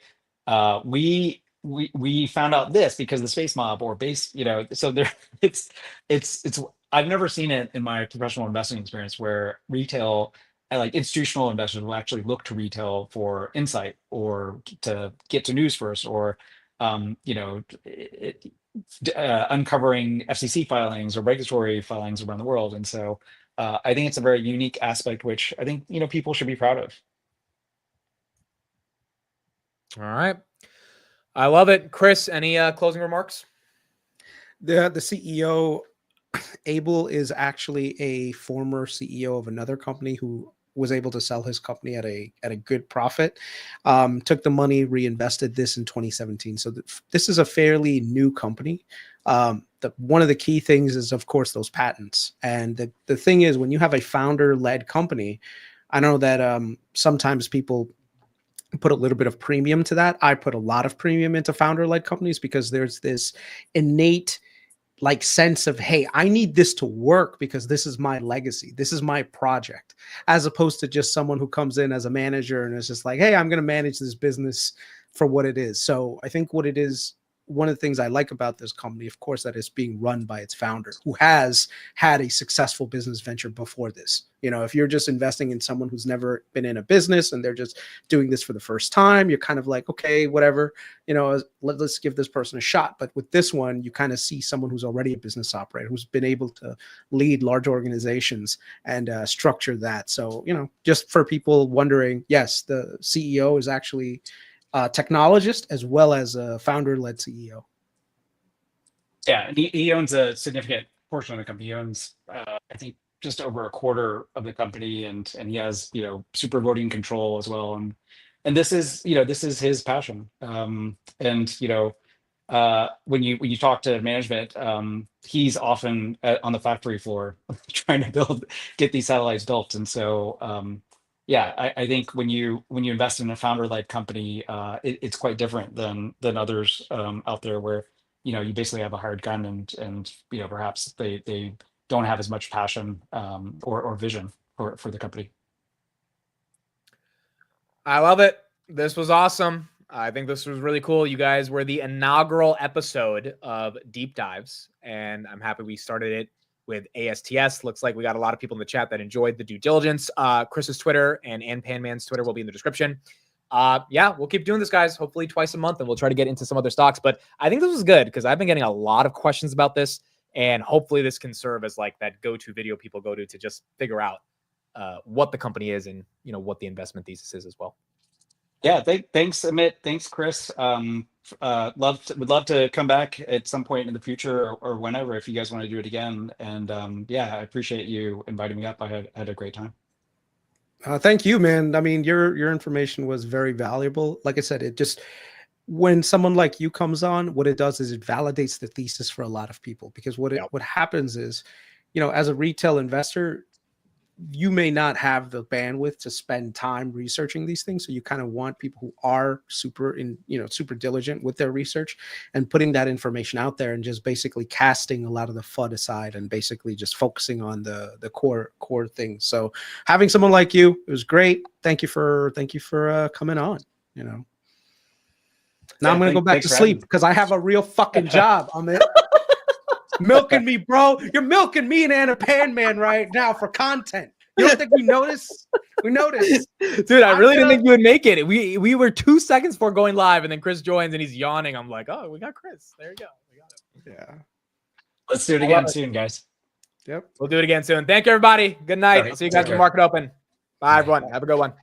we found out this because the space mob or base, so there it's I've never seen it in my professional investing experience where retail like institutional investors will actually look to retail for insight or to get to news first, or uncovering FCC filings or regulatory filings around the world. And so I think it's a very unique aspect, which I think people should be proud of. All right, I love it, Chris. Any closing remarks? The CEO Abel is actually a former CEO of another company who was able to sell his company at a good profit. Took the money, reinvested this in 2017. So this is a fairly new company. One of the key things is, of course, those patents. And the thing is, when you have a founder-led company, I know that sometimes people put a little bit of premium to that. I put a lot of premium into founder-led companies because there's this innate like sense of, hey, I need this to work because this is my legacy. This is my project, as opposed to just someone who comes in as a manager and is just like, hey, I'm going to manage this business for what it is. So I think what it is, one of the things I like about this company, of course, that it's being run by its founder who has had a successful business venture before this. If you're just investing in someone who's never been in a business and they're just doing this for the first time, you're kind of like, okay, whatever, let's give this person a shot. But with this one, you kind of see someone who's already a business operator, who's been able to lead large organizations and structure that. So, just for people wondering, yes, the CEO is actually technologist as well as a founder-led CEO. Yeah, and he owns a significant portion of the company. He owns, I think, just over a quarter of the company, and he has super voting control as well. And this is his passion. And when you talk to management, he's often on the factory floor trying to get these satellites built. And so yeah, I think when you invest in a founder-led company, it's quite different than others out there where you basically have a hired gun, and perhaps they don't have as much passion or vision for the company. I love it. This was awesome. I think this was really cool. You guys were the inaugural episode of Deep Dives, and I'm happy we started it with ASTS. Looks like we got a lot of people in the chat that enjoyed the due diligence. Chris's Twitter and Anpanman's Twitter will be in the description. Yeah, we'll keep doing this, guys, hopefully twice a month, and we'll try to get into some other stocks. But I think this was good because I've been getting a lot of questions about this, and hopefully this can serve as like that go-to video people go to just figure out what the company is and, you know, what the investment thesis is as well. Yeah, thanks, Amit. Thanks, Chris. Would love to come back at some point in the future or whenever if you guys want to do it again. And yeah, I appreciate you inviting me up. I had a great time. Thank you, man. I mean, your information was very valuable. Like I said, it just, when someone like you comes on, what it does is it validates the thesis for a lot of people, because what happens is, you know, as a retail investor, you may not have the bandwidth to spend time researching these things. So you kind of want people who are super diligent with their research and putting that information out there and just basically casting a lot of the FUD aside and basically just focusing on the core things. So having someone like you, it was great. Thank you for coming on, you know. Now I'm going to go back to sleep because I have a real fucking job. I'm it. Milking me, bro. You're milking me and Anpanman right now for content. You don't think we notice? We notice. Dude, I really didn't think you would make it. We were 2 seconds before going live, and then Chris joins and he's yawning. I'm like, oh, we got Chris. There you go. We got it. Yeah. Let's do it again soon, guys. Yep. We'll do it again soon. Thank you, everybody. Good night. All right, I'll see you guys when the market open. Bye, everyone. Have a good one.